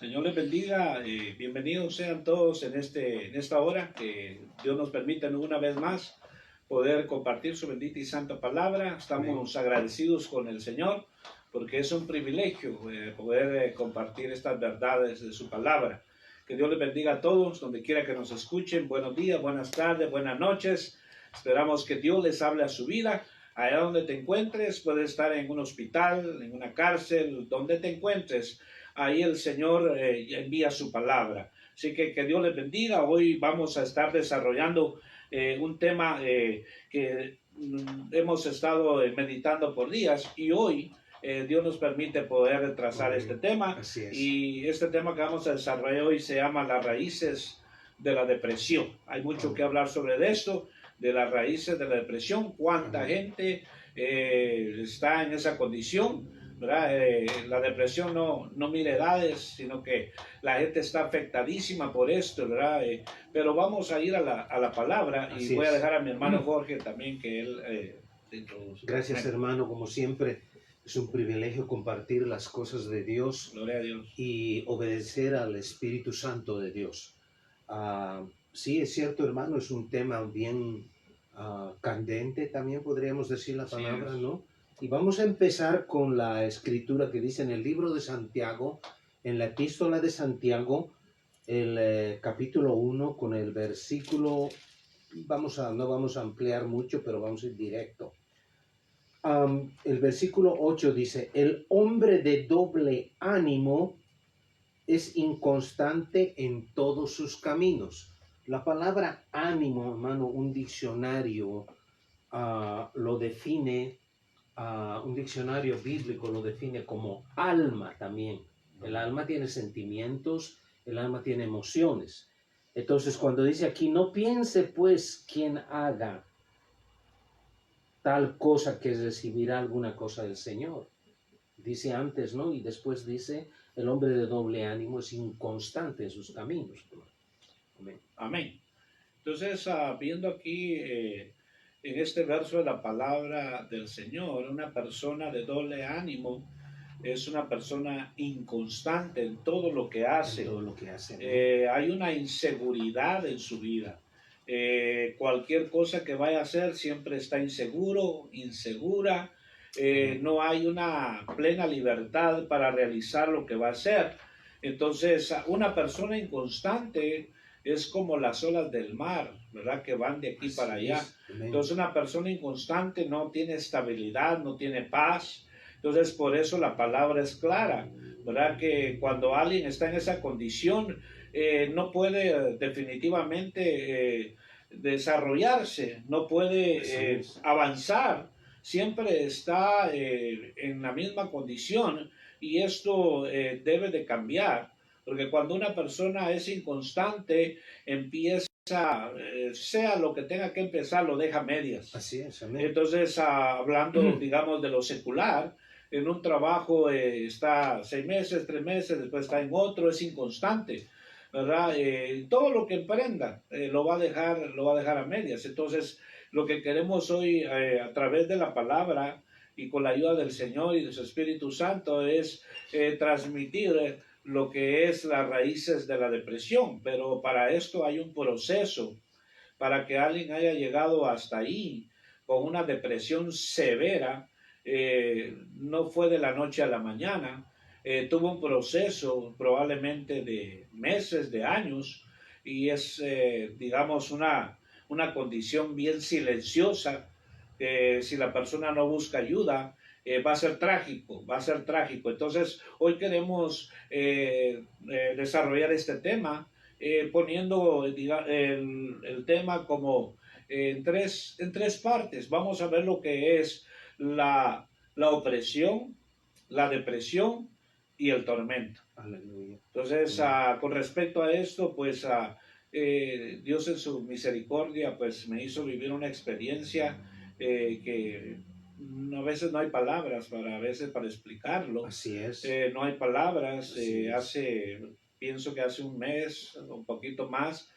Señor les bendiga, bienvenidos sean todos en esta hora, que Dios nos permite una vez más poder compartir su bendita y santa palabra. Estamos agradecidos con el Señor porque es un privilegio poder compartir estas verdades de su palabra. Que Dios les bendiga a todos, donde quiera que nos escuchen. Buenos días, buenas tardes, buenas noches. Esperamos que Dios les hable a su vida. Allá donde te encuentres, puedes estar en un hospital, en una cárcel, donde te encuentres. Ahí el Señor envía su palabra. Así que Dios les bendiga. Hoy vamos a estar desarrollando un tema que hemos estado meditando por días, y hoy Dios nos permite poder trazar este tema. Y este tema que vamos a desarrollar hoy se llama las raíces de la depresión. Hay mucho que hablar sobre esto, de las raíces de la depresión. ¿Cuánta gente está en esa condición? La depresión no mira edades, sino que la gente está afectadísima por esto, ¿verdad? Pero vamos a ir a la palabra, y Así voy a es. dejar a mi hermano Jorge también que él introduzca. Gracias, hermano, como siempre. Es un privilegio compartir las cosas de Dios. Gloria a Dios. Y obedecer al Espíritu Santo de Dios. Sí, es cierto, hermano, es un tema bien candente, también podríamos decir la palabra, ¿no? Y vamos a empezar con la escritura que dice en el libro de Santiago, en la epístola de Santiago, el capítulo 1, con el versículo, no vamos a ampliar mucho, pero vamos a ir directo. El versículo 8 dice: el hombre de doble ánimo es inconstante en todos sus caminos. La palabra ánimo, hermano, un diccionario lo define, un diccionario bíblico lo define como alma también. El alma tiene sentimientos, el alma tiene emociones. Entonces, cuando dice aquí, no piense pues quien haga tal cosa que recibirá alguna cosa del Señor. Dice antes, ¿no? Y después dice, el hombre de doble ánimo es inconstante en sus caminos. Amén. Amén. Entonces, viendo aquí en este verso de la palabra del Señor, una persona de doble ánimo es una persona inconstante en todo lo que hace. En todo lo que hace, ¿no? Hay una inseguridad en su vida. Cualquier cosa que vaya a hacer siempre está inseguro, insegura. No hay una plena libertad para realizar lo que va a hacer. Entonces, una persona inconstante es como las olas del mar, ¿verdad? Que van de aquí para allá. Entonces, una persona inconstante no tiene estabilidad, no tiene paz. Entonces, por eso la palabra es clara, ¿verdad? Que cuando alguien está en esa condición, no puede definitivamente desarrollarse, no puede avanzar, siempre está en la misma condición, y esto debe de cambiar, porque cuando una persona es inconstante, empieza, sea lo que tenga que empezar, lo deja a medias. Así es, amén. Entonces, hablando, digamos, de lo secular, en un trabajo está 6 meses, 3 meses, después está en otro, es inconstante, ¿verdad? Todo lo que emprenda lo va a dejar a medias. Entonces, lo que queremos hoy a través de la palabra y con la ayuda del Señor y de su Espíritu Santo es transmitir lo que es las raíces de la depresión. Pero para esto hay un proceso. Para que alguien haya llegado hasta ahí con una depresión severa, no fue de la noche a la mañana. Tuvo un proceso probablemente de meses, de años, y es, digamos, una condición bien silenciosa. Si la persona no busca ayuda, va a ser trágico, va a ser trágico. Entonces, hoy queremos desarrollar este tema, poniendo el tema como en tres partes. Vamos a ver lo que es la opresión, la depresión y el tormento. Aleluya. Entonces, con respecto a esto, pues Dios en su misericordia pues me hizo vivir una experiencia que a veces no hay palabras a veces para explicarlo. Así es. No hay palabras. Pienso que hace un mes, un poquito más,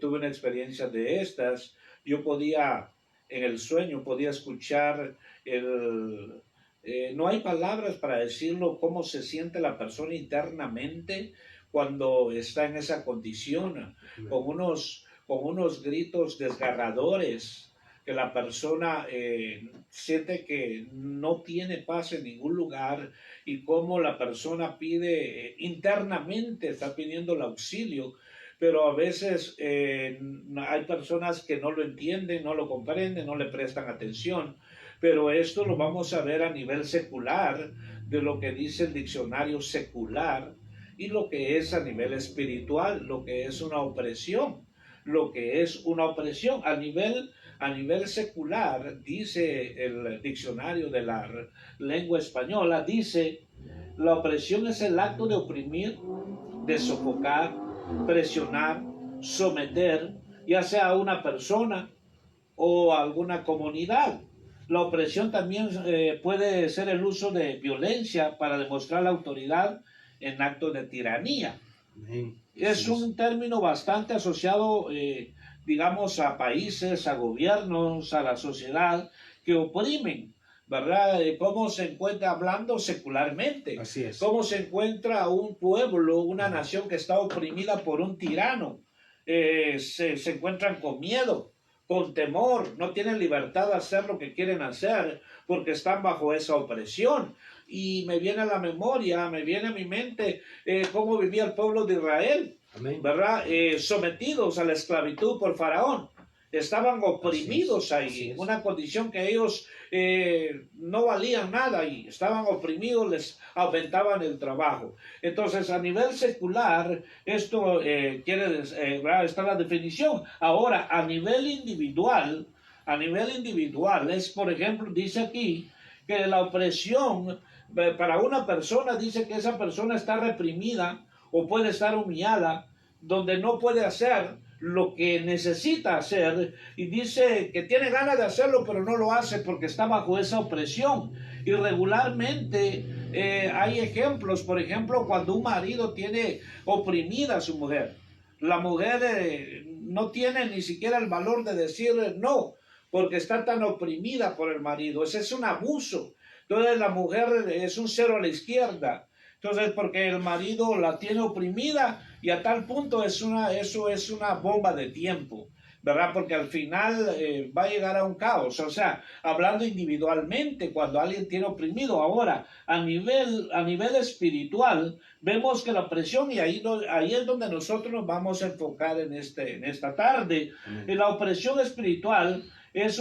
tuve una experiencia de estas. Yo podía, en el sueño, podía escuchar No hay palabras para decirlo cómo se siente la persona internamente cuando está en esa condición, con unos gritos desgarradores, que la persona siente que no tiene paz en ningún lugar y cómo la persona pide internamente, está pidiendo el auxilio, pero a veces hay personas que no lo entienden, no lo comprenden, no le prestan atención. Pero esto lo vamos a ver a nivel secular, de lo que dice el diccionario secular, y lo que es a nivel espiritual, lo que es una opresión. Lo que es una opresión a nivel secular, dice el diccionario de la lengua española, dice, la opresión es el acto de oprimir, de sofocar, presionar, someter, ya sea a una persona o a alguna comunidad. La opresión también puede ser el uso de violencia para demostrar la autoridad en actos de tiranía. Amén. Es un término bastante asociado, digamos, a países, a gobiernos, a la sociedad que oprimen, ¿verdad? ¿Cómo se encuentra, hablando secularmente? Así es. ¿Cómo se encuentra un pueblo, una nación que está oprimida por un tirano? Se encuentran con miedo, con temor, no tienen libertad de hacer lo que quieren hacer porque están bajo esa opresión. Y me viene a la memoria, me viene a mi mente cómo vivía el pueblo de Israel, Amén. ¿verdad? Sometidos a la esclavitud por Faraón. Estaban oprimidos ahí, una condición que ellos no valían nada y estaban oprimidos, les aumentaban el trabajo. Entonces, a nivel secular, esto está la definición. Ahora, a nivel individual, es, por ejemplo, dice aquí que la opresión para una persona, dice que esa persona está reprimida o puede estar humillada, donde no puede hacer lo que necesita hacer, y dice que tiene ganas de hacerlo pero no lo hace porque está bajo esa opresión. Y regularmente hay ejemplos, por ejemplo, cuando un marido tiene oprimida a su mujer, la mujer no tiene ni siquiera el valor de decirle no, porque está tan oprimida por el marido. Ese es un abuso. Entonces la mujer es un cero a la izquierda. Entonces, porque el marido la tiene oprimida y a tal punto eso es una bomba de tiempo, ¿verdad? Porque al final va a llegar a un caos. O sea, hablando individualmente, cuando alguien tiene oprimido. Ahora, a nivel espiritual, vemos que la opresión, y ahí es donde nosotros nos vamos a enfocar en esta tarde, en la opresión espiritual. Es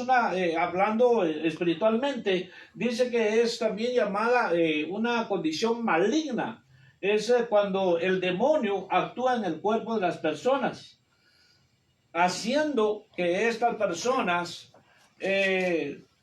hablando espiritualmente, dice que es también llamada una condición maligna. Es cuando el demonio actúa en el cuerpo de las personas, haciendo que estas personas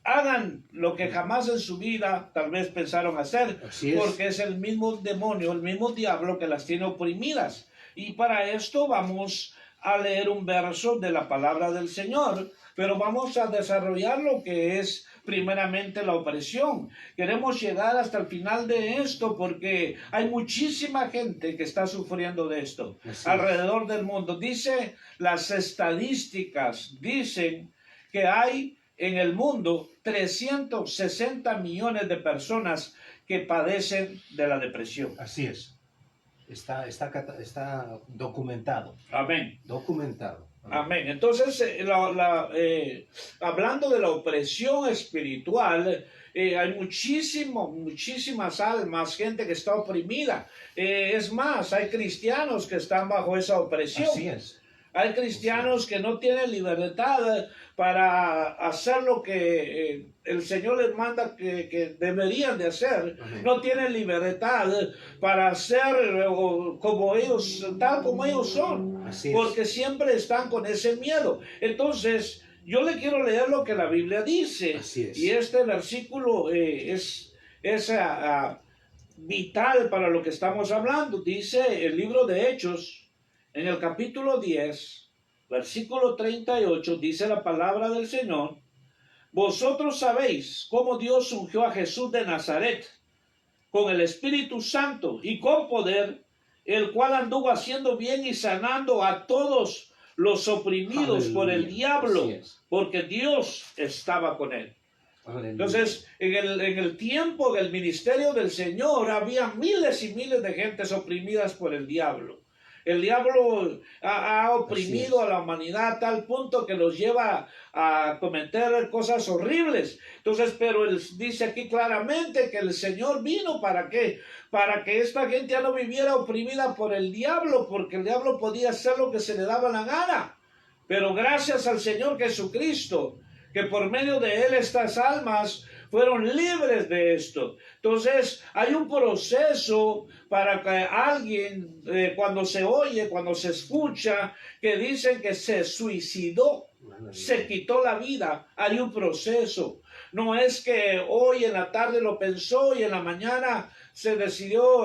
hagan lo que jamás en su vida tal vez pensaron hacer, porque es el mismo demonio, el mismo diablo que las tiene oprimidas. Y para esto vamos a leer un verso de la palabra del Señor, pero vamos a desarrollar lo que es primeramente la opresión. Queremos llegar hasta el final de esto porque hay muchísima gente que está sufriendo de esto alrededor del mundo. Dice, las estadísticas dicen que hay en el mundo 360 millones de personas que padecen de la depresión. Así es. Está documentado. Amén. Documentado. Amén. Entonces, hablando de la opresión espiritual, hay muchísimas almas, gente que está oprimida. Es más, hay cristianos que están bajo esa opresión. Así es. Hay cristianos que no tienen libertad para hacer lo que el Señor les manda que deberían de hacer. Amén. No tienen libertad para hacer tal como ellos son. Así es. Porque siempre están con ese miedo. Entonces, yo le quiero leer lo que la Biblia dice. Así es. Y este versículo es vital para lo que estamos hablando. Dice el libro de Hechos, en el capítulo 10, versículo 38, dice la palabra del Señor: vosotros sabéis cómo Dios ungió a Jesús de Nazaret con el Espíritu Santo y con poder, el cual anduvo haciendo bien y sanando a todos los oprimidos por el diablo, porque Dios estaba con él. Aleluya. Entonces, en el tiempo del ministerio del Señor, había miles y miles de gentes oprimidas por el diablo. El diablo ha oprimido a la humanidad a tal punto que los lleva a cometer cosas horribles. Entonces, pero él dice aquí claramente que el Señor vino ¿para qué? Para que esta gente ya no viviera oprimida por el diablo, porque el diablo podía hacer lo que se le daba la gana. Pero gracias al Señor Jesucristo, que por medio de él estas almas fueron libres de esto. Entonces hay un proceso para que alguien, cuando se oye, cuando se escucha, que dicen que se suicidó, se quitó la vida, hay un proceso. No es que hoy en la tarde lo pensó y en la mañana se decidió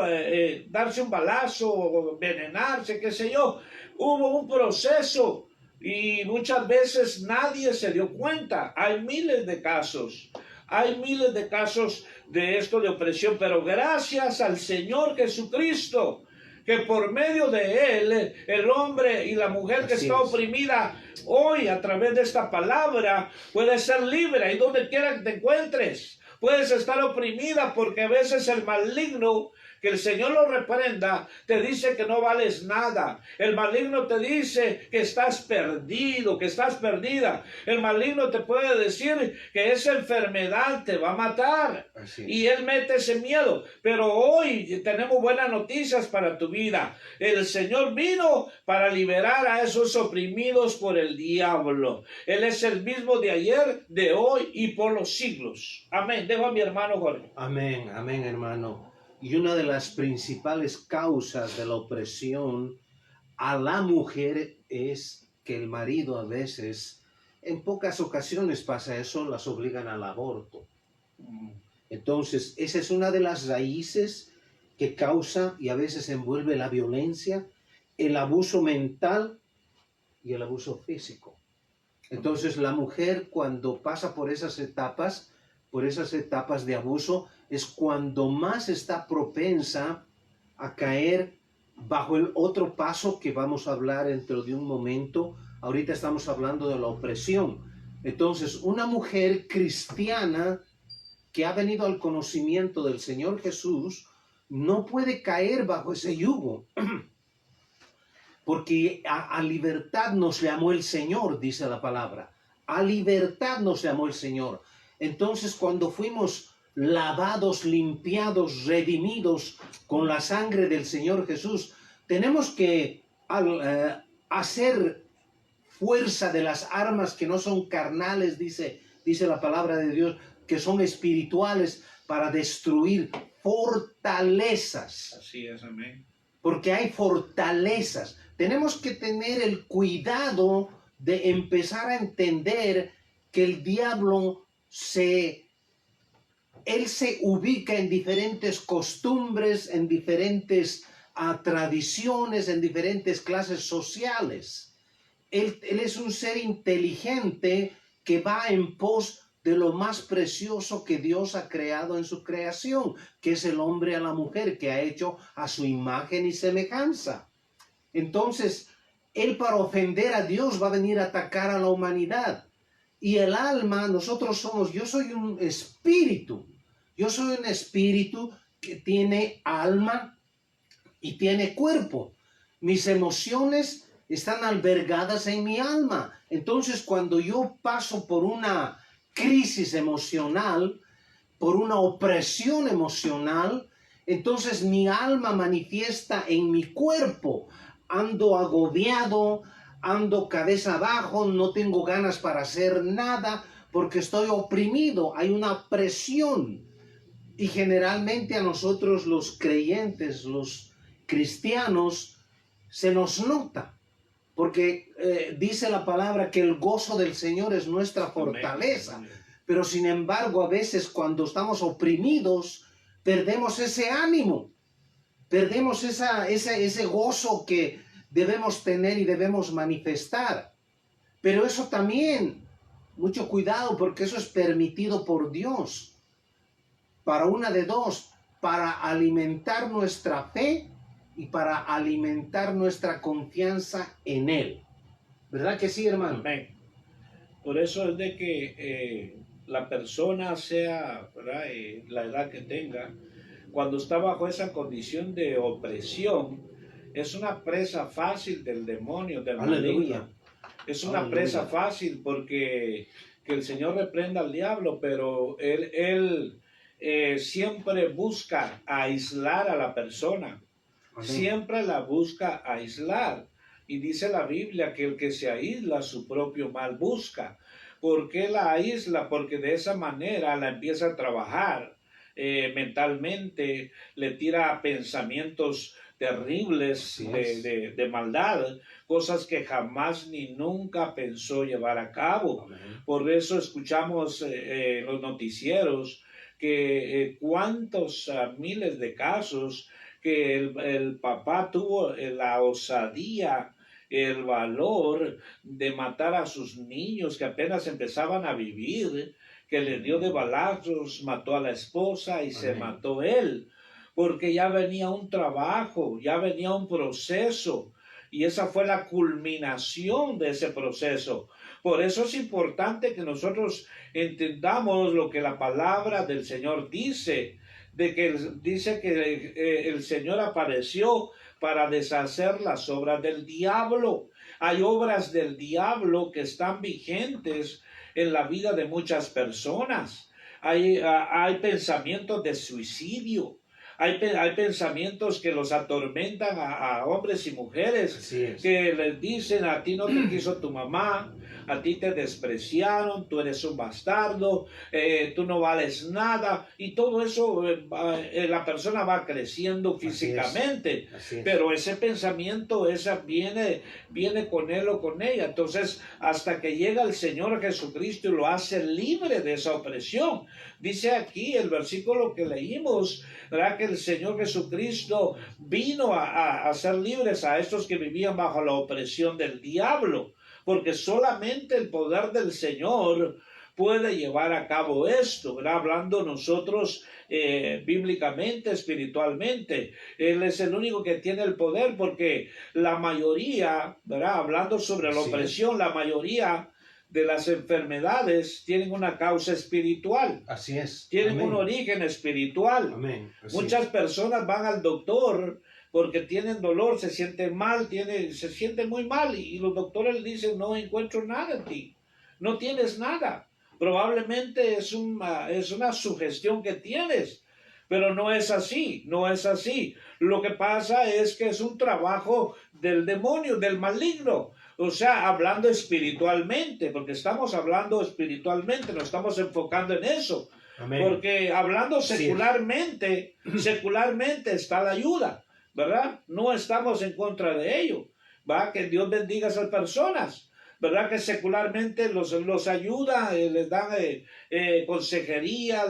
darse un balazo o envenenarse, qué sé yo. Hubo un proceso. Y muchas veces nadie se dio cuenta. Hay miles de casos. Hay miles de casos de esto de opresión. Pero gracias al Señor Jesucristo, que por medio de Él, el hombre y la mujer que está oprimida hoy a través de esta palabra puede ser libre. Ahí donde quiera que te encuentres. Puedes estar oprimida porque a veces el maligno, que el Señor lo reprenda, te dice que no vales nada. El maligno te dice que estás perdido, que estás perdida. El maligno te puede decir que esa enfermedad te va a matar. Y él mete ese miedo. Pero hoy tenemos buenas noticias para tu vida. El Señor vino para liberar a esos oprimidos por el diablo. Él es el mismo de ayer, de hoy y por los siglos. Amén. Dejo a mi hermano Jorge. Amén, amén, hermano. Y una de las principales causas de la opresión a la mujer es que el marido a veces, en pocas ocasiones pasa eso, las obligan al aborto. Entonces, esa es una de las raíces que causa y a veces envuelve la violencia, el abuso mental y el abuso físico. Entonces, la mujer cuando pasa por esas etapas de abuso, es cuando más está propensa a caer bajo el otro paso que vamos a hablar dentro de un momento. Ahorita estamos hablando de la opresión. Entonces, una mujer cristiana que ha venido al conocimiento del Señor Jesús no puede caer bajo ese yugo, porque a libertad nos llamó el Señor, dice la palabra. A libertad nos llamó el Señor. Entonces, cuando fuimos lavados, limpiados, redimidos con la sangre del Señor Jesús, tenemos que hacer fuerza de las armas que no son carnales, dice la palabra de Dios, que son espirituales, para destruir fortalezas. Así es, amén. Porque hay fortalezas. Tenemos que tener el cuidado de empezar a entender que el diablo él se ubica en diferentes costumbres, en diferentes tradiciones, en diferentes clases sociales. Él es un ser inteligente que va en pos de lo más precioso que Dios ha creado en su creación, que es el hombre a la mujer, que ha hecho a su imagen y semejanza. Entonces, él para ofender a Dios va a venir a atacar a la humanidad. Y el alma, yo soy un espíritu. Yo soy un espíritu que tiene alma y tiene cuerpo. Mis emociones están albergadas en mi alma. Entonces, cuando yo paso por una crisis emocional, por una opresión emocional, entonces mi alma manifiesta en mi cuerpo. Ando agobiado, ando cabeza abajo, no tengo ganas para hacer nada porque estoy oprimido, hay una presión. Y generalmente a nosotros los creyentes, los cristianos, se nos nota, porque dice la palabra que el gozo del Señor es nuestra fortaleza. Amén. Pero sin embargo, a veces cuando estamos oprimidos, perdemos ese ánimo, perdemos ese gozo que debemos tener y debemos manifestar. Pero eso también, mucho cuidado, porque eso es permitido por Dios. Para una de dos, para alimentar nuestra fe y para alimentar nuestra confianza en Él. ¿Verdad que sí, hermano? Amén. Por eso es de que la persona sea, ¿verdad? La edad que tenga, cuando está bajo esa condición de opresión, es una presa fácil del demonio, del Aleluya. maligno. Es una Aleluya. presa fácil porque que el Señor reprenda al diablo, pero él siempre busca aislar a la persona. Amén. Siempre la busca aislar. Y dice la Biblia que el que se aísla su propio mal busca. ¿Por qué la aísla? Porque de esa manera la empieza a trabajar mentalmente, le tira pensamientos terribles de maldad, cosas que jamás ni nunca pensó llevar a cabo. Amén. Por eso escuchamos en los noticieros que cuántos miles de casos que el papá tuvo la osadía, el valor de matar a sus niños que apenas empezaban a vivir, que le dio de balazos, mató a la esposa y se mató él, porque ya venía un trabajo, ya venía un proceso, y esa fue la culminación de ese proceso. Por eso es importante que nosotros entendamos lo que la palabra del Señor dice, de que dice que el Señor apareció para deshacer las obras del diablo. Hay obras del diablo que están vigentes en la vida de muchas personas. Hay pensamientos de suicidio. Hay pensamientos que los atormentan a hombres y mujeres, que les dicen: a ti no te quiso tu mamá, a ti te despreciaron, tú eres un bastardo, tú no vales nada, y todo eso la persona va creciendo físicamente, Así es. pero ese pensamiento viene con él o con ella. Entonces, hasta que llega el Señor Jesucristo y lo hace libre de esa opresión. Dice aquí el versículo que leímos, ¿verdad?, que el Señor Jesucristo vino a hacer libres a estos que vivían bajo la opresión del diablo, porque solamente el poder del Señor puede llevar a cabo esto, ¿verdad? Hablando nosotros bíblicamente, espiritualmente. Él es el único que tiene el poder, porque la mayoría, ¿verdad?, hablando sobre la opresión, la mayoría de las enfermedades tienen una causa espiritual. Así es. Tienen un origen espiritual. Amén. Muchas personas van al doctor porque tienen dolor, se sienten mal, se sienten muy mal, y los doctores les dicen: no encuentro nada en ti, no tienes nada. Probablemente es una sugestión que tienes, pero no es así, no es así. Lo que pasa es que es un trabajo del demonio, del maligno. O sea, hablando espiritualmente, porque estamos hablando espiritualmente, nos estamos enfocando en eso. Amén. Porque hablando secularmente, secularmente está la ayuda, ¿verdad? No estamos en contra de ello, ¿va? Que Dios bendiga a esas personas, ¿verdad? Que secularmente los ayuda, les dan consejería,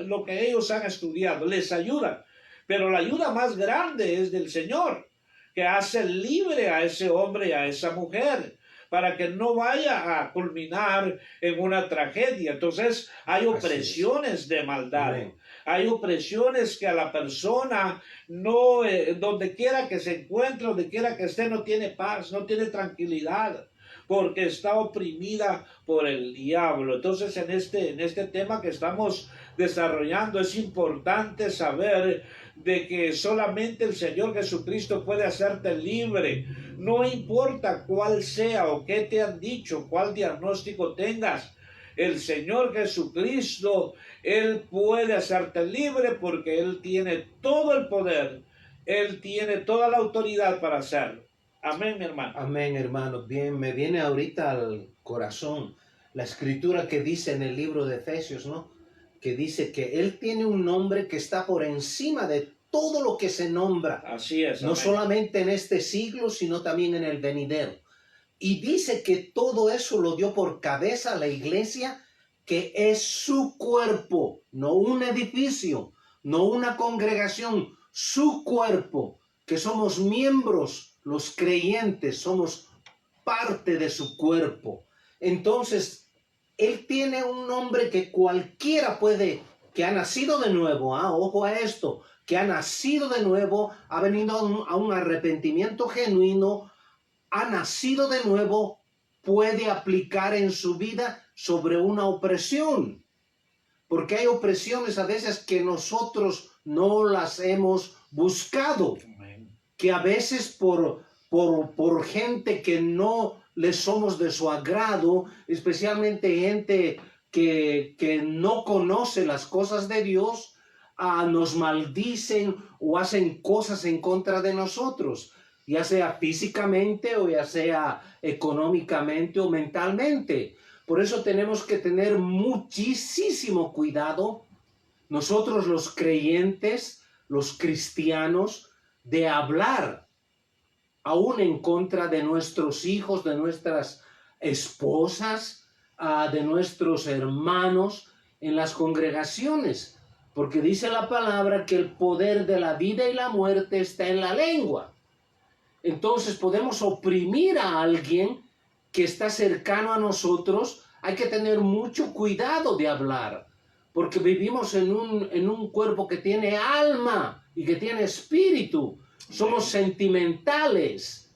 lo que ellos han estudiado, les ayuda. Pero la ayuda más grande es del Señor, que hace libre a ese hombre y a esa mujer, para que no vaya a culminar en una tragedia. Entonces hay opresiones de maldad. Amén. Hay opresiones que a la persona no, donde quiera que se encuentre, donde quiera que esté, no tiene paz, no tiene tranquilidad, porque está oprimida por el diablo. Entonces en este tema que estamos desarrollando es importante saber de que solamente el Señor Jesucristo puede hacerte libre. No importa cuál sea o qué te han dicho, cuál diagnóstico tengas, el Señor Jesucristo, Él puede hacerte libre, porque Él tiene todo el poder, Él tiene toda la autoridad para hacerlo. Amén, mi hermano. Amén, hermano. Bien, me viene ahorita al corazón la escritura que dice en el libro de Efesios, ¿no? Que dice que Él tiene un nombre que está por encima de todo lo que se nombra. Así es. No solamente en este siglo, sino también en el venidero. Y dice que todo eso lo dio por cabeza a la iglesia, que es su cuerpo, no un edificio, no una congregación, su cuerpo, que somos miembros, los creyentes, somos parte de su cuerpo. Entonces, Él tiene un nombre que cualquiera puede, que ha nacido de nuevo, ojo a esto, que ha nacido de nuevo, ha venido a un arrepentimiento genuino, ha nacido de nuevo, puede aplicar en su vida sobre una opresión, porque hay opresiones a veces que nosotros no las hemos buscado, que a veces por gente que no le somos de su agrado, especialmente gente que no conoce las cosas de Dios, nos maldicen o hacen cosas en contra de nosotros, ya sea físicamente o ya sea económicamente o mentalmente. Por eso tenemos que tener muchísimo cuidado, nosotros los creyentes, los cristianos, de hablar aún en contra de nuestros hijos, de nuestras esposas, de nuestros hermanos en las congregaciones, porque dice la palabra que el poder de la vida y la muerte está en la lengua. Entonces podemos oprimir a alguien que está cercano a nosotros. Hay que tener mucho cuidado de hablar, porque vivimos en un cuerpo que tiene alma y que tiene espíritu. Somos sentimentales,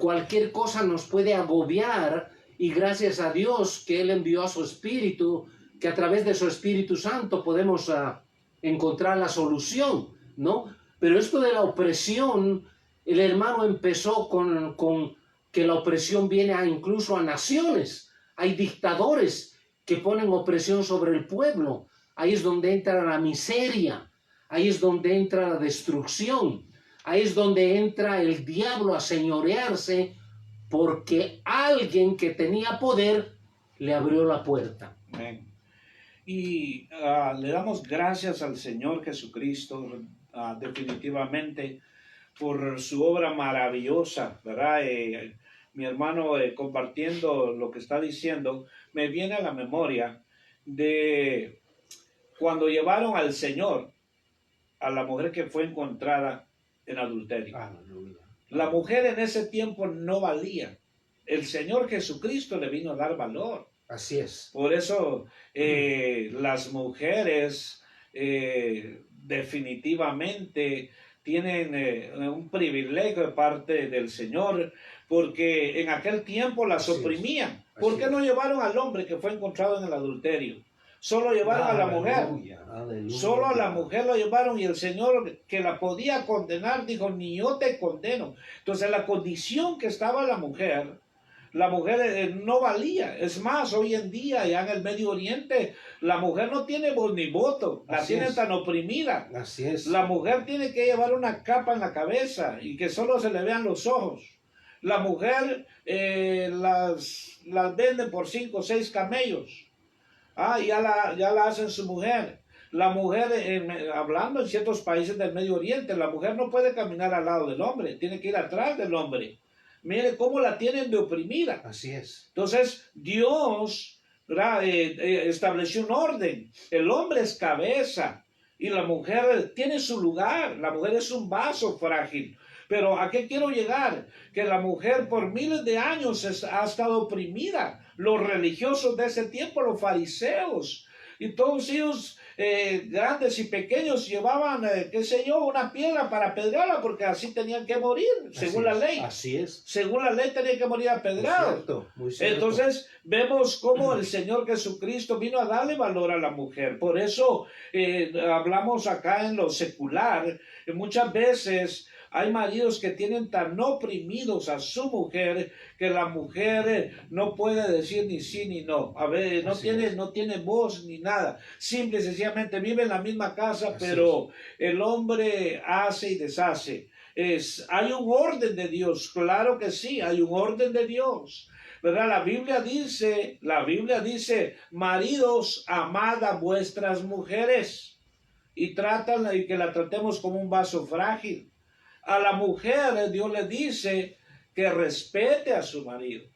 cualquier cosa nos puede agobiar, y gracias a Dios que Él envió a su Espíritu, que a través de su Espíritu Santo podemos encontrar la solución, ¿no? Pero esto de la opresión, el hermano empezó con que la opresión viene incluso a naciones. Hay dictadores que ponen opresión sobre el pueblo. Ahí es donde entra la miseria, ahí es donde entra la destrucción, ahí es donde entra el diablo a señorearse, porque alguien que tenía poder le abrió la puerta. Amén. Y le damos gracias al Señor Jesucristo definitivamente por su obra maravillosa, ¿verdad? Mi hermano compartiendo lo que está diciendo, me viene a la memoria de cuando llevaron al Señor a la mujer que fue encontrada en adulterio. Aleluya. La mujer en ese tiempo no valía. El Señor Jesucristo le vino a dar valor. Así es. Por eso las mujeres definitivamente tienen un privilegio de parte del Señor, porque en aquel tiempo las oprimían. ¿Por qué no llevaron al hombre que fue encontrado en el adulterio? Solo llevaron a la mujer. Aleluya. Solo a la mujer lo llevaron, y el Señor que la podía condenar dijo, ni yo te condeno. Entonces la condición que estaba la mujer no valía. Es más, hoy en día ya en el Medio Oriente la mujer no tiene voz ni voto, la tienen tan oprimida. Así es. La mujer tiene que llevar una capa en la cabeza y que solo se le vean los ojos. La mujer las venden por 5 o 6 camellos. Ya la hacen su mujer. La mujer, hablando en ciertos países del Medio Oriente, la mujer no puede caminar al lado del hombre, tiene que ir atrás del hombre. Mire cómo la tienen de oprimida. Así es. Entonces, Dios estableció un orden. El hombre es cabeza y la mujer tiene su lugar. La mujer es un vaso frágil. Pero ¿a qué quiero llegar? Que la mujer por miles de años ha estado oprimida. Los religiosos de ese tiempo, los fariseos, y todos ellos, grandes y pequeños, llevaban, qué sé yo, una piedra para apedrearla, porque así tenían que morir, según la ley. Así es. Según la ley tenían que morir apedreados. Muy cierto. Entonces vemos cómo el Señor Jesucristo vino a darle valor a la mujer. Por eso hablamos acá en lo secular, muchas veces hay maridos que tienen tan oprimidos a su mujer que la mujer no puede decir ni sí ni no. A ver, no tiene voz ni nada. Simple y sencillamente vive en la misma casa, pero el hombre hace y deshace. Hay un orden de Dios, claro que sí, hay un orden de Dios. ¿Verdad? La Biblia dice, maridos, amad a vuestras mujeres y que la tratemos como un vaso frágil. A la mujer Dios le dice que respete a su marido.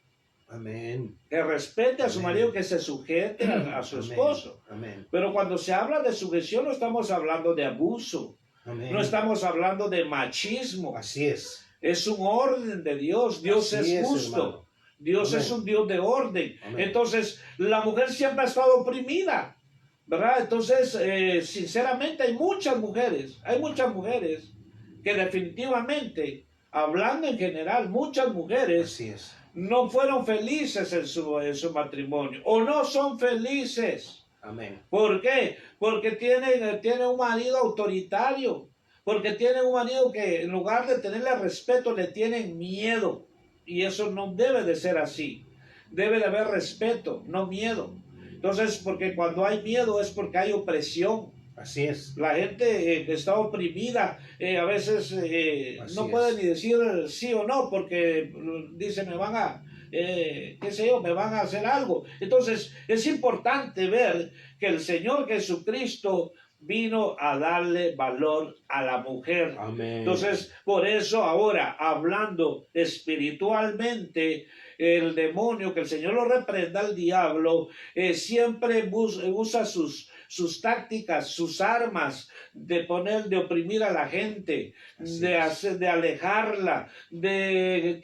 Amén. Que respete a su marido, que se sujete a su esposo. Amén. Pero cuando se habla de sujeción no estamos hablando de abuso. Amén. No estamos hablando de machismo. Así es. Es un orden de Dios. Dios es justo. Hermano. Dios Amén. es un Dios de orden. Amén. Entonces la mujer siempre ha estado oprimida, ¿verdad? Entonces sinceramente hay muchas mujeres que definitivamente, hablando en general, muchas mujeres no fueron felices en su matrimonio, o no son felices. Amén. ¿Por qué? Porque tiene un marido autoritario, porque tiene un marido que en lugar de tenerle respeto le tienen miedo, y eso no debe de ser así. Debe de haber respeto, no miedo. Entonces, porque cuando hay miedo es porque hay opresión. Así es. La gente que está oprimida a veces no puede ni decir sí o no porque dice me van a, qué sé yo, me van a hacer algo. Entonces es importante ver que el Señor Jesucristo vino a darle valor a la mujer. Amén. Entonces, por eso ahora, hablando espiritualmente, el demonio, que el Señor lo reprenda, al diablo, siempre usa sus tácticas, sus armas de oprimir a la gente, de alejarla, de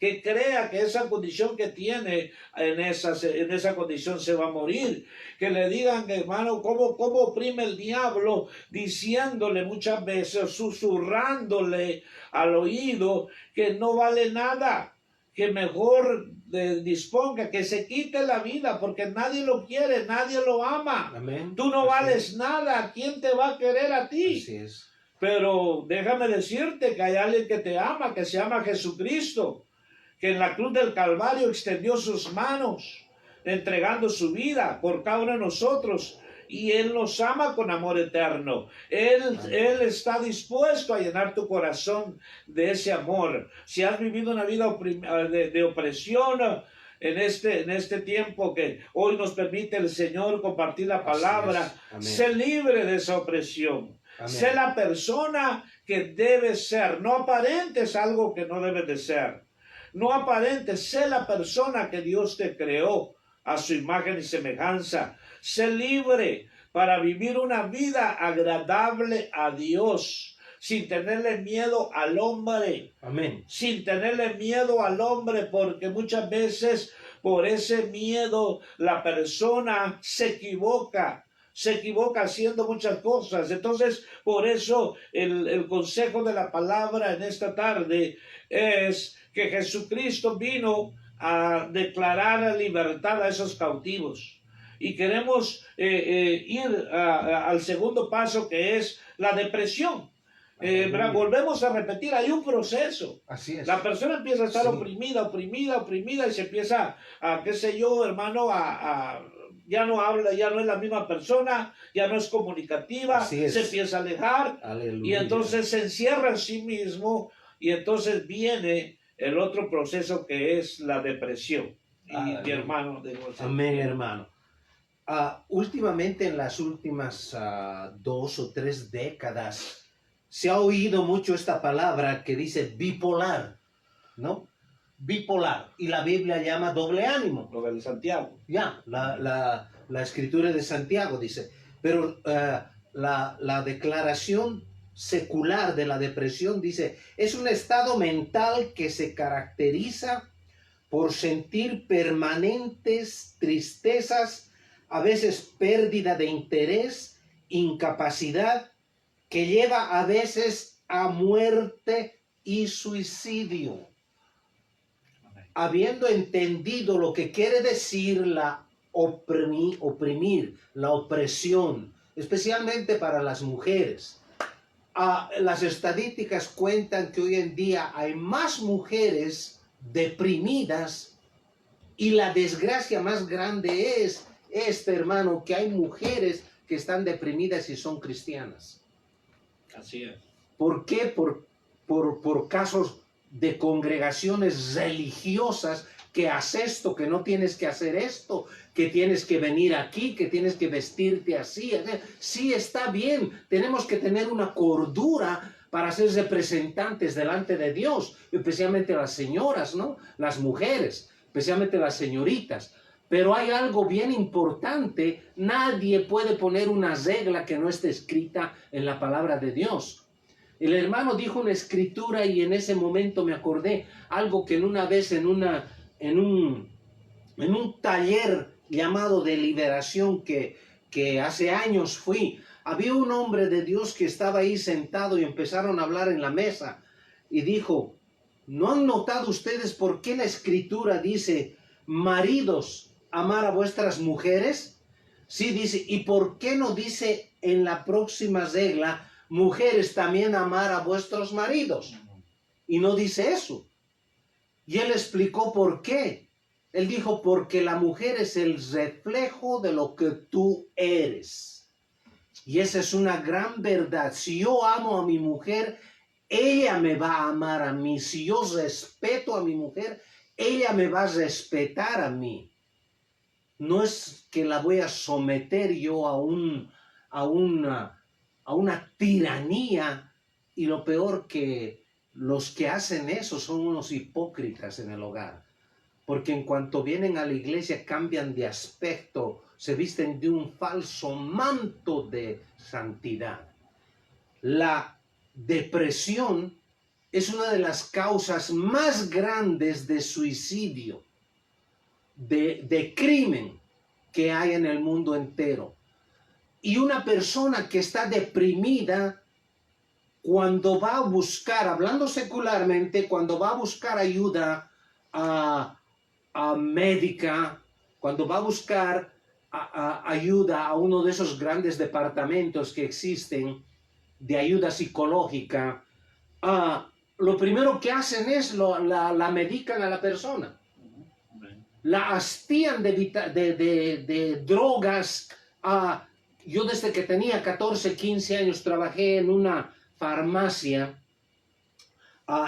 que crea que esa condición que tiene en esa condición se va a morir. Que le digan, hermano, cómo oprime el diablo, diciéndole muchas veces, susurrándole al oído que no vale nada, que mejor disponga, que se quite la vida, porque nadie lo quiere, nadie lo ama. Amén. Tú no vales nada, ¿quién te va a querer a ti? Así es. Pero déjame decirte que hay alguien que te ama, que se llama Jesucristo, que en la cruz del Calvario extendió sus manos, entregando su vida por cada uno de nosotros, y Él nos ama con amor eterno. Él está dispuesto a llenar tu corazón de ese amor. Si has vivido una vida de opresión en este tiempo que hoy nos permite el Señor compartir la palabra, sé libre de esa opresión. Amén. Sé la persona que debes ser. No aparentes algo que no debes de ser. No aparentes, sé la persona que Dios te creó a su imagen y semejanza. Sé libre para vivir una vida agradable a Dios, sin tenerle miedo al hombre. Amén. Sin tenerle miedo al hombre, porque muchas veces por ese miedo la persona se equivoca haciendo muchas cosas. Entonces, por eso el consejo de la palabra en esta tarde es que Jesucristo vino a declarar libertad a esos cautivos. Y queremos ir al segundo paso, que es la depresión. Volvemos a repetir, hay un proceso. Así es. La persona empieza a estar oprimida, y se empieza a, qué sé yo, hermano, ya no habla, ya no es la misma persona, ya no es comunicativa, se empieza a alejar. Aleluya. Y entonces se encierra en sí mismo, y entonces viene el otro proceso, que es la depresión. Y mi hermano. Amén, hermano. Últimamente, en las últimas 2 o 3 décadas, se ha oído mucho esta palabra que dice bipolar, ¿no? Bipolar. Y la Biblia llama doble ánimo. Lo de Santiago. Ya, la escritura de Santiago dice. Pero la declaración secular de la depresión dice, es un estado mental que se caracteriza por sentir permanentes tristezas, a veces pérdida de interés, incapacidad, que lleva a veces a muerte y suicidio. Habiendo entendido lo que quiere decir la oprimir, la opresión, especialmente para las mujeres. Las estadísticas cuentan que hoy en día hay más mujeres deprimidas, y la desgracia más grande es hermano, que hay mujeres que están deprimidas y son cristianas. Así es. ¿Por qué? Por casos de congregaciones religiosas, que haces esto, que no tienes que hacer esto, que tienes que venir aquí, que tienes que vestirte así. Sí, está bien, tenemos que tener una cordura para ser representantes delante de Dios, especialmente las señoras, ¿no? Las mujeres, especialmente las señoritas. Pero hay algo bien importante: nadie puede poner una regla que no esté escrita en la palabra de Dios. El hermano dijo una escritura, y en ese momento me acordé algo que una vez en un taller llamado de liberación que hace años fui, había un hombre de Dios que estaba ahí sentado, y empezaron a hablar en la mesa, y dijo: ¿No han notado ustedes por qué la Escritura dice, maridos, amar a vuestras mujeres? Sí, dice, ¿y por qué no dice en la próxima regla, mujeres también amar a vuestros maridos? Y no dice eso. Y él explicó por qué. Él dijo, porque la mujer es el reflejo de lo que tú eres. Y esa es una gran verdad. Si yo amo a mi mujer, ella me va a amar a mí. Si yo respeto a mi mujer, ella me va a respetar a mí. No es que la voy a someter yo a una tiranía. Y lo peor que los que hacen eso son unos hipócritas en el hogar. Porque en cuanto vienen a la iglesia cambian de aspecto, se visten de un falso manto de santidad. La depresión es una de las causas más grandes de suicidio, de crimen que hay en el mundo entero. Y una persona que está deprimida, cuando va a buscar, hablando secularmente, cuando va a buscar ayuda médica, cuando va a buscar ayuda a uno de esos grandes departamentos que existen de ayuda psicológica, lo primero que hacen es la medican a la persona. La hastían de drogas. Yo desde que tenía 14, 15 años trabajé en una farmacia.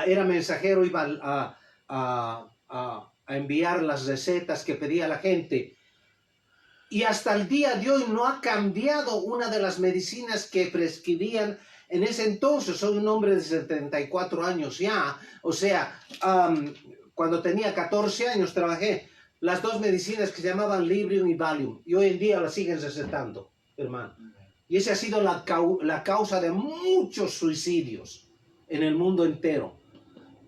Era mensajero, iba a enviar las recetas que pedía la gente. Y hasta el día de hoy no ha cambiado una de las medicinas que prescribían en ese entonces. Soy un hombre de 74 años ya. O sea, cuando tenía 14 años trabajé las dos medicinas que se llamaban Librium y Valium. Y hoy en día las siguen recetando, hermano. Y esa ha sido la causa de muchos suicidios en el mundo entero.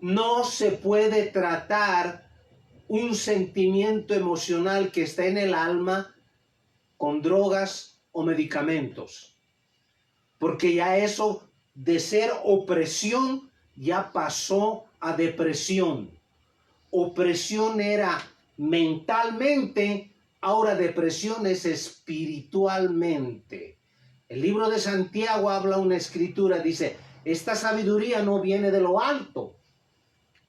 No se puede tratar un sentimiento emocional que está en el alma con drogas o medicamentos. Porque ya eso de ser opresión ya pasó a depresión. Opresión era mentalmente, ahora depresión es espiritualmente. El libro de Santiago habla una escritura, dice, esta sabiduría no viene de lo alto.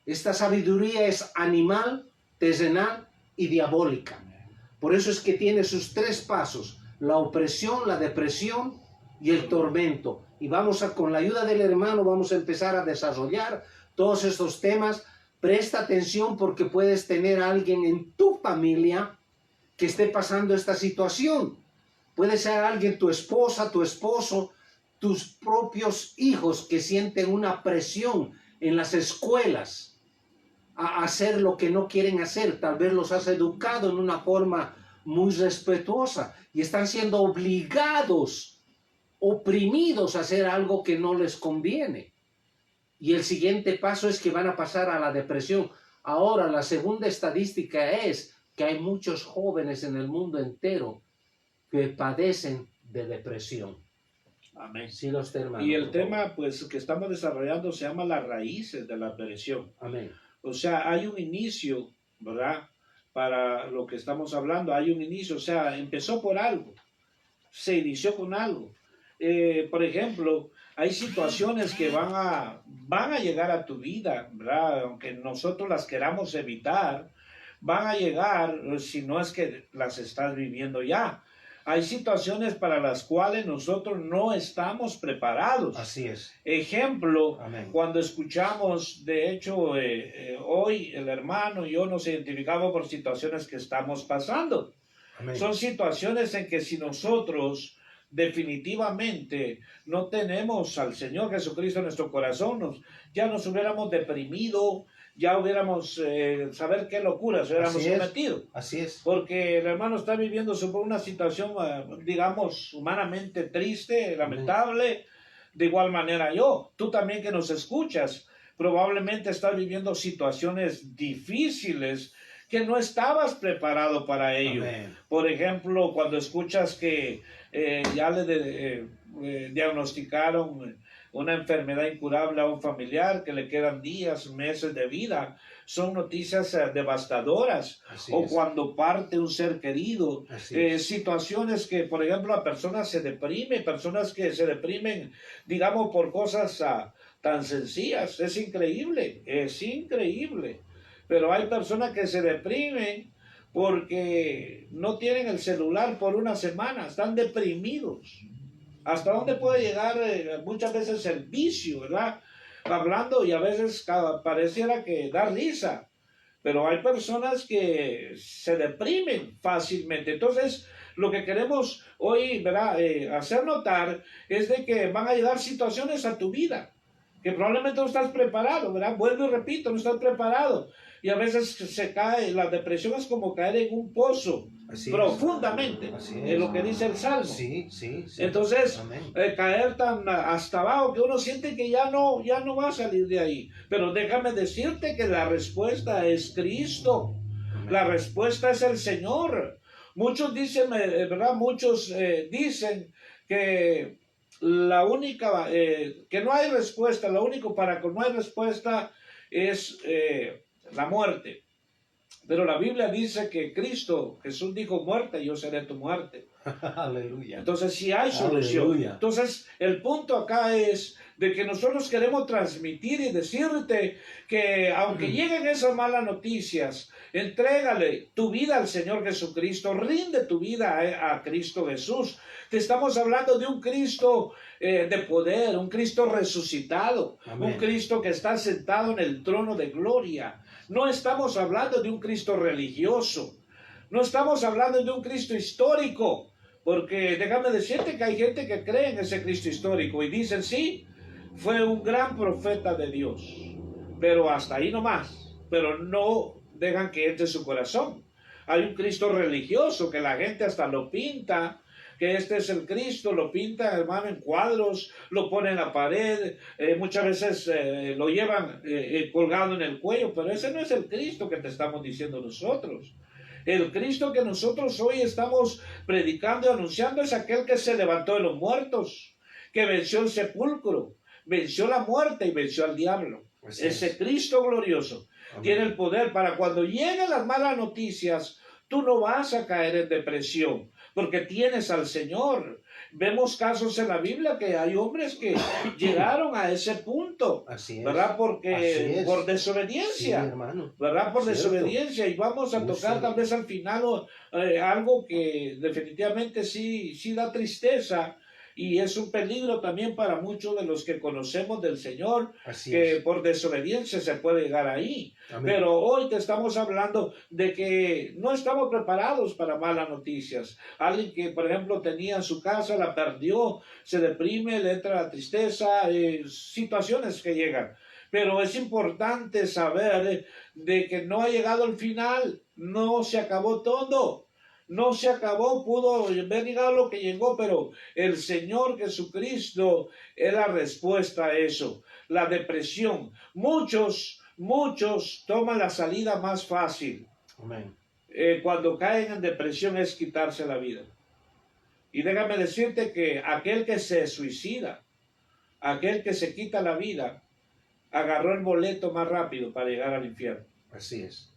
Esta sabiduría es animal, terrenal y diabólica. Por eso es que tiene sus tres pasos, la opresión, la depresión y el tormento. Y con la ayuda del hermano, vamos a empezar a desarrollar todos estos temas. Presta atención porque puedes tener a alguien en tu familia que esté pasando esta situación. Puede ser alguien, tu esposa, tu esposo, tus propios hijos que sienten una presión en las escuelas a hacer lo que no quieren hacer. Tal vez los has educado en una forma muy respetuosa y están siendo obligados, oprimidos a hacer algo que no les conviene. Y el siguiente paso es que van a pasar a la depresión. Ahora, la segunda estadística es que hay muchos jóvenes en el mundo entero que padecen de depresión. Amén. Sí, los hermanos, y el tema pues que estamos desarrollando se llama las raíces de la depresión. Amén. O sea, hay un inicio, ¿verdad? Para lo que estamos hablando, hay un inicio, o sea, empezó por algo, se inició con algo. Por ejemplo, hay situaciones que van a llegar a tu vida, ¿verdad? Aunque nosotros las queramos evitar, van a llegar si no es que las estás viviendo ya. Hay situaciones para las cuales nosotros no estamos preparados. Así es. Ejemplo, Amén. Cuando escuchamos, de hecho, hoy el hermano y yo nos identificamos por situaciones que estamos pasando. Amén. Son situaciones en que si nosotros definitivamente no tenemos al Señor Jesucristo en nuestro corazón, ya nos hubiéramos deprimido, ya hubiéramos, saber qué locura se hubiéramos sometido. Así es. Porque el hermano está viviendo sobre una situación, digamos, humanamente triste, lamentable. De igual manera tú también que nos escuchas, probablemente estás viviendo situaciones difíciles que no estabas preparado para ello. Amén. Por ejemplo, cuando escuchas que ya le diagnosticaron una enfermedad incurable a un familiar, que le quedan días, meses de vida. Son noticias devastadoras. Así O es. cuando parte un ser querido. Así es. Situaciones que, por ejemplo, la persona se deprime, personas que se deprimen, digamos, por cosas tan sencillas. Es increíble, es increíble. Pero hay personas que se deprimen porque no tienen el celular por una semana, están deprimidos. ¿Hasta dónde puede llegar muchas veces el vicio, verdad? Hablando y a veces pareciera que da risa, pero hay personas que se deprimen fácilmente. Entonces, lo que queremos hoy, ¿verdad? Hacer notar es de que van a llegar situaciones a tu vida que probablemente no estás preparado, ¿verdad? Vuelvo y repito, no estás preparado. Y a veces se cae, la depresión es como caer en un pozo profundamente, es lo que dice el Salmo. Sí, sí, sí. Entonces, caer tan hasta abajo que uno siente que ya no va a salir de ahí. Pero déjame decirte que la respuesta es Cristo. Amén. La respuesta es el Señor. Muchos dicen, ¿verdad? Muchos dicen que la única, que no hay respuesta, lo único para que no hay respuesta es la muerte. Pero la Biblia dice que Cristo, Jesús dijo, muerte, yo seré tu muerte. Aleluya. Entonces sí hay solución. Aleluya. Entonces el punto acá es de que nosotros queremos transmitir y decirte que aunque lleguen esas malas noticias, entrégale tu vida al Señor Jesucristo, rinde tu vida a Cristo Jesús. Te estamos hablando de un Cristo de poder, un Cristo resucitado, Amén. un Cristo que está sentado en el trono de gloria. No estamos hablando de un Cristo religioso, no estamos hablando de un Cristo histórico, porque déjame decirte que hay gente que cree en ese Cristo histórico y dicen, sí, fue un gran profeta de Dios, pero hasta ahí nomás, pero no dejan que entre su corazón. Hay un Cristo religioso que la gente hasta lo pinta, que este es el Cristo, lo pintan, hermano, en cuadros, lo ponen en la pared, muchas veces lo llevan colgado en el cuello, pero ese no es el Cristo que te estamos diciendo nosotros. El Cristo que nosotros hoy estamos predicando y anunciando es aquel que se levantó de los muertos, que venció el sepulcro, venció la muerte y venció al diablo. Ese Cristo glorioso tiene el poder para cuando lleguen las malas noticias, tú no vas a caer en depresión, porque tienes al Señor. Vemos casos en la Biblia que hay hombres que llegaron a ese punto, ¿verdad? Porque por desobediencia, sí, hermano. ¿verdad? Por Cierto. Desobediencia. Y vamos a tocar tal vez al final algo que definitivamente sí da tristeza. Y es un peligro también para muchos de los que conocemos del Señor, que por desobediencia se puede llegar ahí. Amén. Pero hoy te estamos hablando de que no estamos preparados para malas noticias. Alguien que, por ejemplo, tenía su casa, la perdió, se deprime, le entra la tristeza, situaciones que llegan. Pero es importante saber de que no ha llegado el final, no se acabó todo. No se acabó, pudo haber llegado lo que llegó, pero el Señor Jesucristo es la respuesta a eso. La depresión. Muchos toman la salida más fácil. Amén. Cuando caen en depresión es quitarse la vida. Y déjame decirte que aquel que se suicida, aquel que se quita la vida, agarró el boleto más rápido para llegar al infierno. Así es.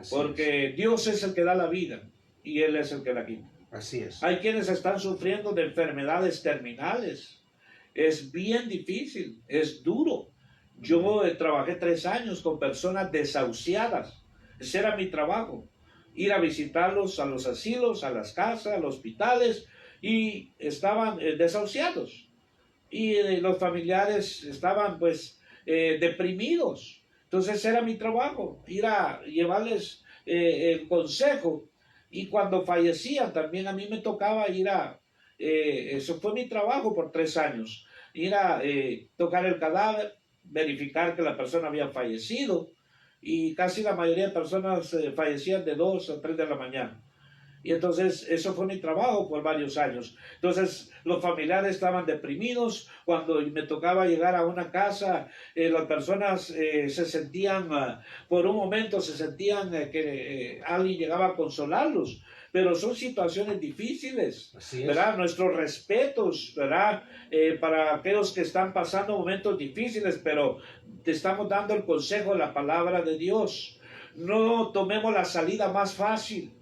Porque Dios es el que da la vida. Y Él es el que la quita. Así es. Hay quienes están sufriendo de enfermedades terminales. Es bien difícil, es duro. Yo trabajé 3 años con personas desahuciadas. Ese era mi trabajo. Ir a visitarlos a los asilos, a las casas, a los hospitales, y estaban desahuciados. Y los familiares estaban pues deprimidos. Entonces era mi trabajo, ir a llevarles el consejo. Y cuando fallecían también a mí me tocaba ir eso fue mi trabajo por 3 años, ir a tocar el cadáver, verificar que la persona había fallecido, y casi la mayoría de personas fallecían de 2 a 3 de la mañana. Y entonces eso fue mi trabajo por varios años. Entonces los familiares estaban deprimidos. Cuando me tocaba llegar a una casa, las personas se sentían, por un momento se sentían que alguien llegaba a consolarlos. pero son situaciones difíciles, Así es. ¿verdad? Nuestros respetos, ¿verdad? Para aquellos que están pasando momentos difíciles, pero te estamos dando el consejo de la palabra de Dios. No tomemos la salida más fácil.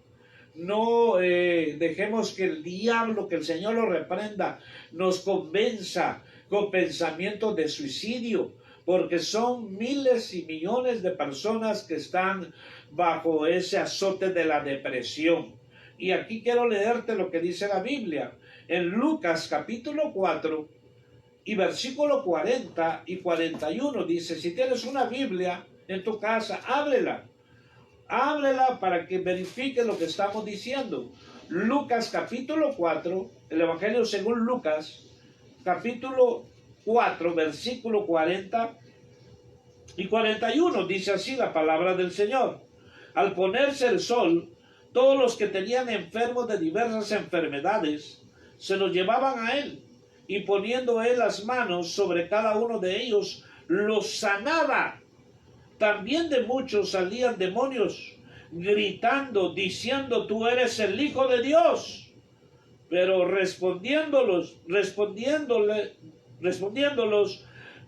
No dejemos que el diablo, que el Señor lo reprenda, nos convenza con pensamientos de suicidio, porque son miles y millones de personas que están bajo ese azote de la depresión. Y aquí quiero leerte lo que dice la Biblia. En Lucas capítulo 4 y versículo 40 y 41 dice, si tienes una Biblia en tu casa, ábrela. Ábrela para que verifique lo que estamos diciendo. Lucas capítulo 4, el Evangelio según Lucas, capítulo 4, versículo 40 y 41, dice así la palabra del Señor. Al ponerse el sol, todos los que tenían enfermos de diversas enfermedades se los llevaban a él, y poniendo él las manos sobre cada uno de ellos, los sanaba. También de muchos salían demonios, gritando, diciendo, tú eres el Hijo de Dios. Pero respondiéndolos,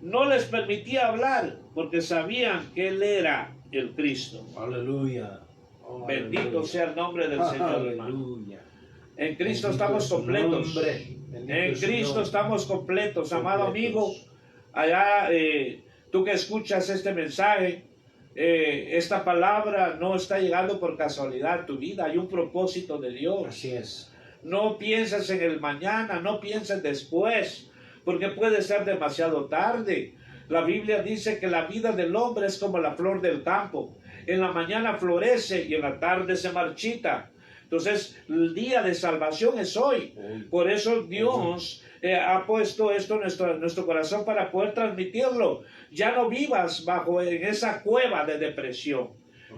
no les permitía hablar, porque sabían que él era el Cristo. Aleluya. Oh, Bendito aleluya. sea el nombre del Señor, hermano. Aleluya. En Cristo Bendito estamos es su completos. nombre. Bendito En es su Cristo nombre. estamos completos, amado amigo. Completos. Allá, tú que escuchas este mensaje, esta palabra no está llegando por casualidad a tu vida. Hay un propósito de Dios. Así es. No pienses en el mañana, no pienses después, porque puede ser demasiado tarde. La Biblia dice que la vida del hombre es como la flor del campo. En la mañana florece y en la tarde se marchita. Entonces, el día de salvación es hoy. Por eso Dios ha puesto esto en nuestro corazón para poder transmitirlo. Ya no vivas bajo en esa cueva de depresión.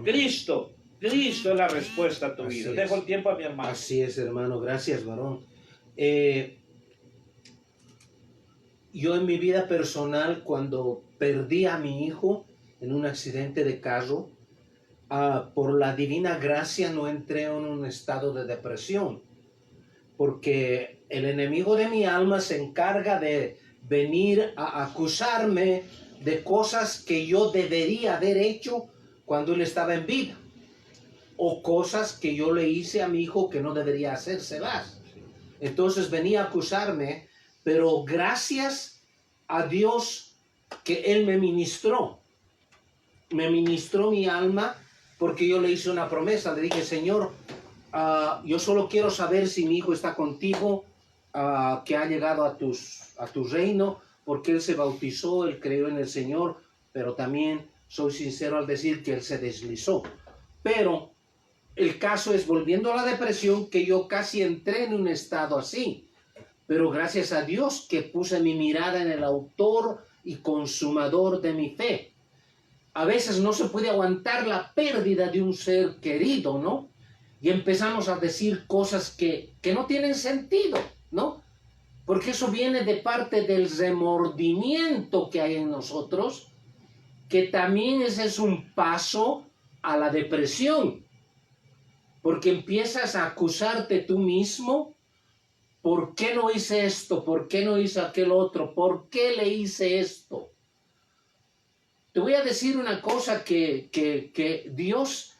Cristo es la respuesta a tu vida. Dejo el tiempo a mi hermano. Así es, hermano. Gracias, varón. Yo en mi vida personal, cuando perdí a mi hijo en un accidente de carro, por la divina gracia no entré en un estado de depresión, porque el enemigo de mi alma se encarga de venir a acusarme de cosas que yo debería haber hecho cuando él estaba en vida, o cosas que yo le hice a mi hijo que no debería hacérselas. Entonces venía a acusarme, pero gracias a Dios que él me ministró mi alma, porque yo le hice una promesa. Le dije, Señor, yo solo quiero saber si mi hijo está contigo, que ha llegado a tu reino, porque él se bautizó, él creyó en el Señor, pero también soy sincero al decir que él se deslizó. Pero el caso es, volviendo a la depresión, que yo casi entré en un estado así, pero gracias a Dios que puse mi mirada en el autor y consumador de mi fe. A veces no se puede aguantar la pérdida de un ser querido, ¿no? Y empezamos a decir cosas que no tienen sentido, ¿no? Porque eso viene de parte del remordimiento que hay en nosotros, que también ese es un paso a la depresión. Porque empiezas a acusarte tú mismo, ¿por qué no hice esto? ¿Por qué no hice aquel otro? ¿Por qué le hice esto? Te voy a decir una cosa que Dios,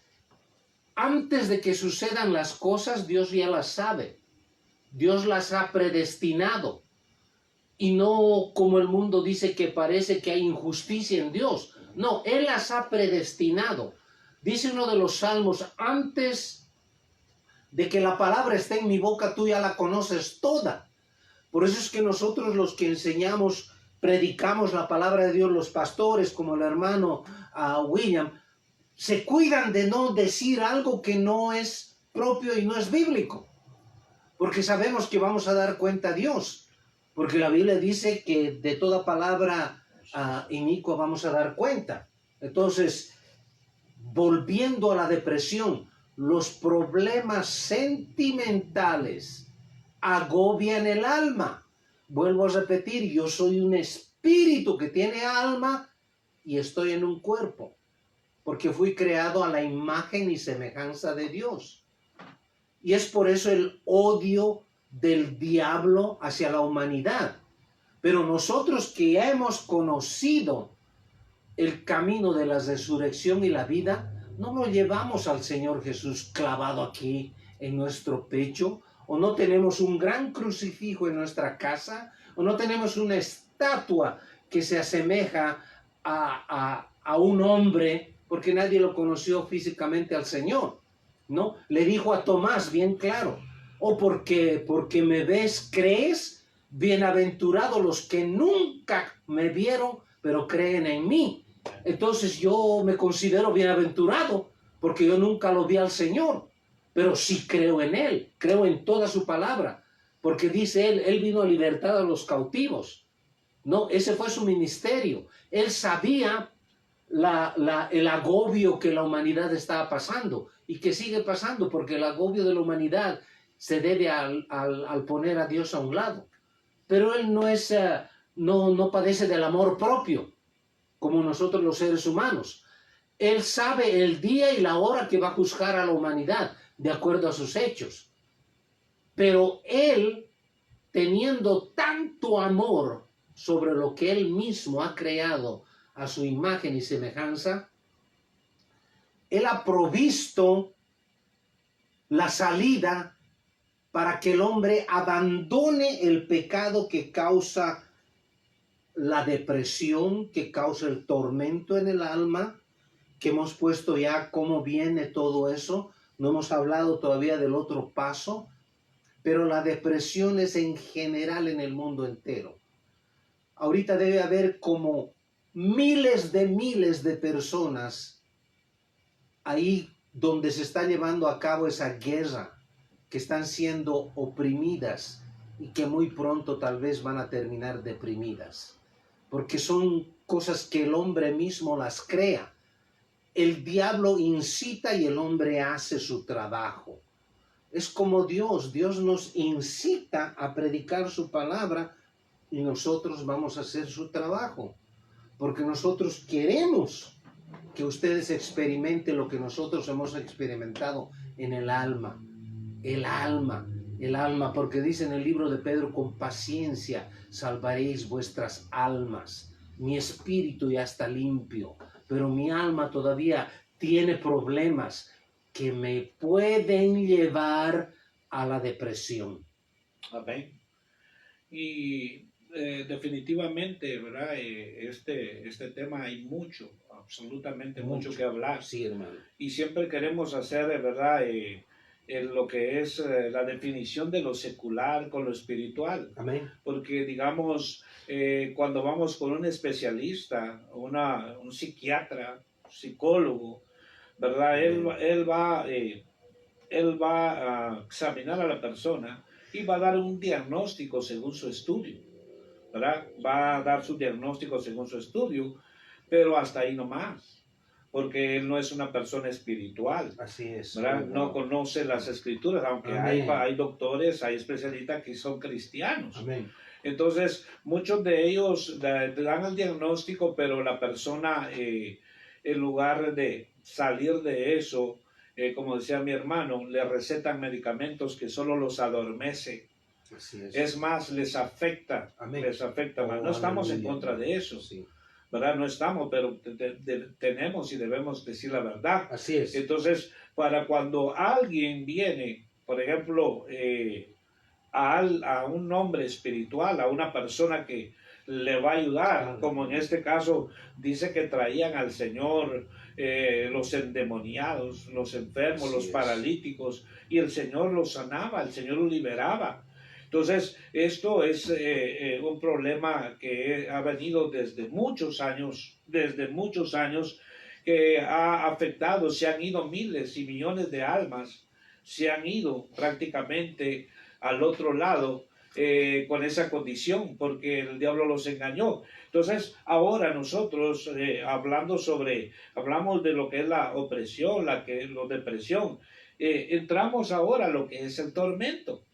antes de que sucedan las cosas, Dios ya las sabe. Dios las ha predestinado. Y no como el mundo dice que parece que hay injusticia en Dios. No, Él las ha predestinado. Dice uno de los salmos, antes de que la palabra esté en mi boca, tú ya la conoces toda. Por eso es que nosotros los que enseñamos, predicamos la palabra de Dios, los pastores como el hermano William, se cuidan de no decir algo que no es propio y no es bíblico, porque sabemos que vamos a dar cuenta a Dios, porque la Biblia dice que de toda palabra inicua vamos a dar cuenta. Entonces, volviendo a la depresión, los problemas sentimentales agobian el alma. Vuelvo a repetir, yo soy un espíritu que tiene alma y estoy en un cuerpo, porque fui creado a la imagen y semejanza de Dios. Y es por eso el odio del diablo hacia la humanidad. Pero nosotros que ya hemos conocido el camino de la resurrección y la vida, no lo llevamos al Señor Jesús clavado aquí en nuestro pecho, o no tenemos un gran crucifijo en nuestra casa, o no tenemos una estatua que se asemeja a un hombre, porque nadie lo conoció físicamente al Señor, ¿no? Le dijo a Tomás bien claro, o porque me ves, crees, bienaventurados los que nunca me vieron, pero creen en mí. Entonces yo me considero bienaventurado, porque yo nunca lo vi al Señor, pero sí creo en Él, creo en toda su palabra, porque dice Él vino a libertar a los cautivos. No, ese fue su ministerio. Él sabía el agobio que la humanidad estaba pasando y que sigue pasando, porque el agobio de la humanidad se debe al poner a Dios a un lado. Pero Él no padece del amor propio, como nosotros los seres humanos. Él sabe el día y la hora que va a juzgar a la humanidad, de acuerdo a sus hechos. Pero Él, teniendo tanto amor sobre lo que Él mismo ha creado a su imagen y semejanza, Él ha provisto la salida para que el hombre abandone el pecado que causa la depresión, que causa el tormento en el alma, que hemos puesto ya cómo viene todo eso. No hemos hablado todavía del otro paso, pero la depresión es en general en el mundo entero. Ahorita debe haber como miles de personas ahí donde se está llevando a cabo esa guerra, que están siendo oprimidas y que muy pronto tal vez van a terminar deprimidas, porque son cosas que el hombre mismo las crea. El diablo incita y el hombre hace su trabajo. Es como Dios nos incita a predicar su palabra y nosotros vamos a hacer su trabajo, porque nosotros queremos que ustedes experimenten lo que nosotros hemos experimentado en el alma, porque dice en el libro de Pedro, con paciencia salvaréis vuestras almas. Mi espíritu ya está limpio, pero mi alma todavía tiene problemas que me pueden llevar a la depresión. Amén. Y definitivamente, ¿verdad? Este tema hay mucho, absolutamente mucho que hablar. Sí, hermano. Y siempre queremos hacer, ¿verdad? Lo que es la definición de lo secular con lo espiritual. Amén. Porque, digamos, cuando vamos con un especialista, un psiquiatra, psicólogo, ¿verdad? Él va a examinar a la persona y va a dar un diagnóstico según su estudio, ¿verdad? Va a dar su diagnóstico según su estudio, pero hasta ahí nomás, porque él no es una persona espiritual. Así es. ¿Verdad? No conoce las escrituras, aunque hay doctores, hay especialistas que son cristianos. Amén. Entonces, muchos de ellos dan el diagnóstico, pero la persona, en lugar de salir de eso, como decía mi hermano, le recetan medicamentos que solo los adormece. Así es. Es más, les afecta. Amén. Les afecta más. No estamos en contra de eso. Sí. ¿Verdad? No estamos, pero tenemos y debemos decir la verdad. Así es. Entonces, para cuando alguien viene, por ejemplo, a un hombre espiritual, a una persona que le va a ayudar, como en este caso dice que traían al Señor los endemoniados, los enfermos, los paralíticos, y el Señor los sanaba, el Señor los liberaba. Entonces, esto es un problema que ha venido desde muchos años, que ha afectado, se han ido miles y millones de almas, se han ido prácticamente al otro lado con esa condición, porque el diablo los engañó. Entonces, ahora nosotros hablamos de lo que es la opresión, la depresión, entramos ahora a lo que es el tormento.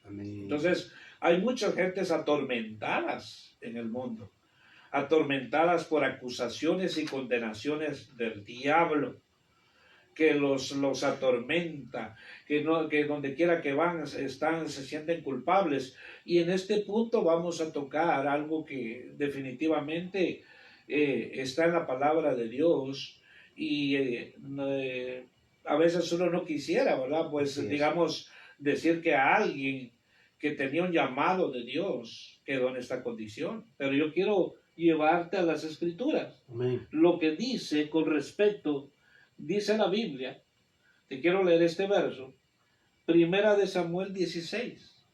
Amén. Entonces, hay muchas gentes atormentadas en el mundo, atormentadas por acusaciones y condenaciones del diablo. que los atormenta, que donde quiera que van se sienten culpables. Y en este punto vamos a tocar algo que definitivamente está en la palabra de Dios y a veces uno no quisiera, ¿verdad? Pues digamos, decir que a alguien que tenía un llamado de Dios quedó en esta condición. Pero yo quiero llevarte a las Escrituras. Amén. Lo que dice con respecto, dice la Biblia, te quiero leer este verso, Primera de Samuel 16,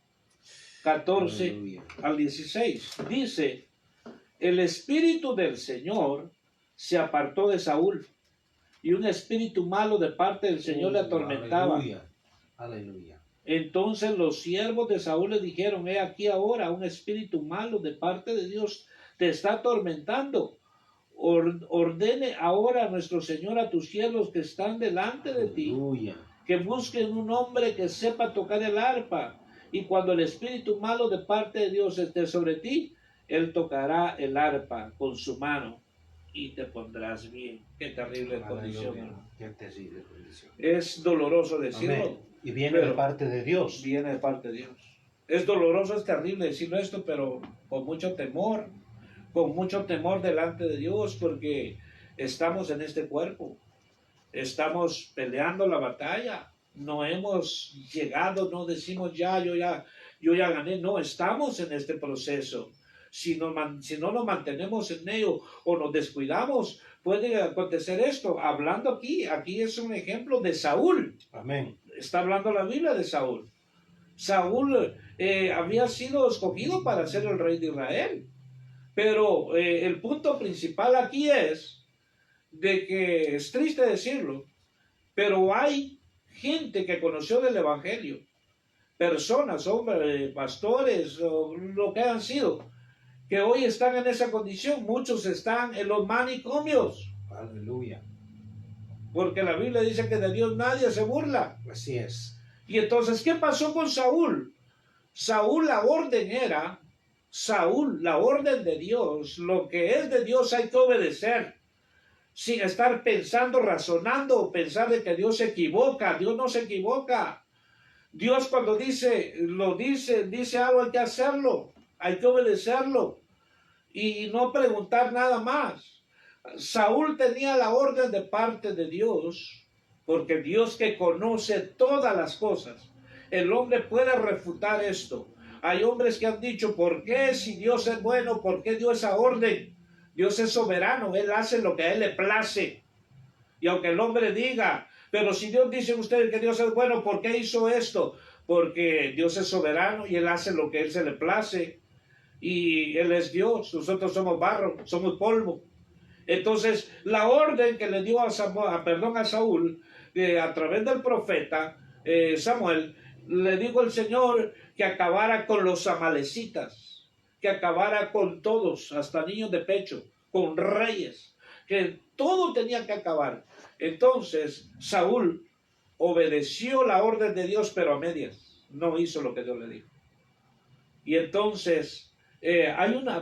14 Aleluya. al 16. Dice, el espíritu del Señor se apartó de Saúl, y un espíritu malo de parte del Señor le atormentaba. Aleluya. Aleluya. Entonces los siervos de Saúl le dijeron, he aquí ahora un espíritu malo de parte de Dios te está atormentando. Ordene ahora a nuestro Señor a tus siervos que están delante de ti, Aleluya. que busquen un hombre que sepa tocar el arpa, y cuando el espíritu malo de parte de Dios esté sobre ti, él tocará el arpa con su mano y te pondrás bien. Qué terrible condición, hermano. Qué terrible condición. Es doloroso decirlo. Amén. Y viene de parte de Dios. Viene de parte de Dios. Es doloroso, es terrible decirlo esto, pero con mucho temor delante de Dios, porque estamos en este cuerpo. Estamos peleando la batalla. No hemos llegado, no decimos yo ya gané. No, estamos en este proceso. Si no nos mantenemos en ello o nos descuidamos, puede acontecer esto. Hablando aquí es un ejemplo de Saúl. Amén. Está hablando la Biblia de Saúl. Saúl había sido escogido para ser el rey de Israel. Pero el punto principal aquí es de que es triste decirlo, pero hay gente que conoció del Evangelio, personas, hombres, pastores, o lo que han sido, que hoy están en esa condición. Muchos están en los manicomios. Aleluya. Porque la Biblia dice que de Dios nadie se burla. Así es. Y entonces, ¿qué pasó con Saúl? Saúl, la orden de Dios, lo que es de Dios hay que obedecer. Sin estar pensando, razonando o pensar de que Dios se equivoca. Dios no se equivoca. Dios cuando dice algo, hay que hacerlo. Hay que obedecerlo. Y no preguntar nada más. Saúl tenía la orden de parte de Dios, porque Dios que conoce todas las cosas. El hombre puede refutar esto. Hay hombres que han dicho, ¿por qué si Dios es bueno? ¿Por qué dio esa orden? Dios es soberano, Él hace lo que a Él le place. Y aunque el hombre diga, pero si Dios dice ustedes que Dios es bueno, ¿por qué hizo esto? Porque Dios es soberano y Él hace lo que a Él se le place. Y Él es Dios, nosotros somos barro, somos polvo. Entonces, la orden que le dio a Saúl, a través del profeta Samuel, le dijo el Señor que acabara con los amalecitas, que acabara con todos, hasta niños de pecho, con reyes, que todo tenía que acabar. Entonces, Saúl obedeció la orden de Dios, pero a medias, no hizo lo que Dios le dijo. Y entonces,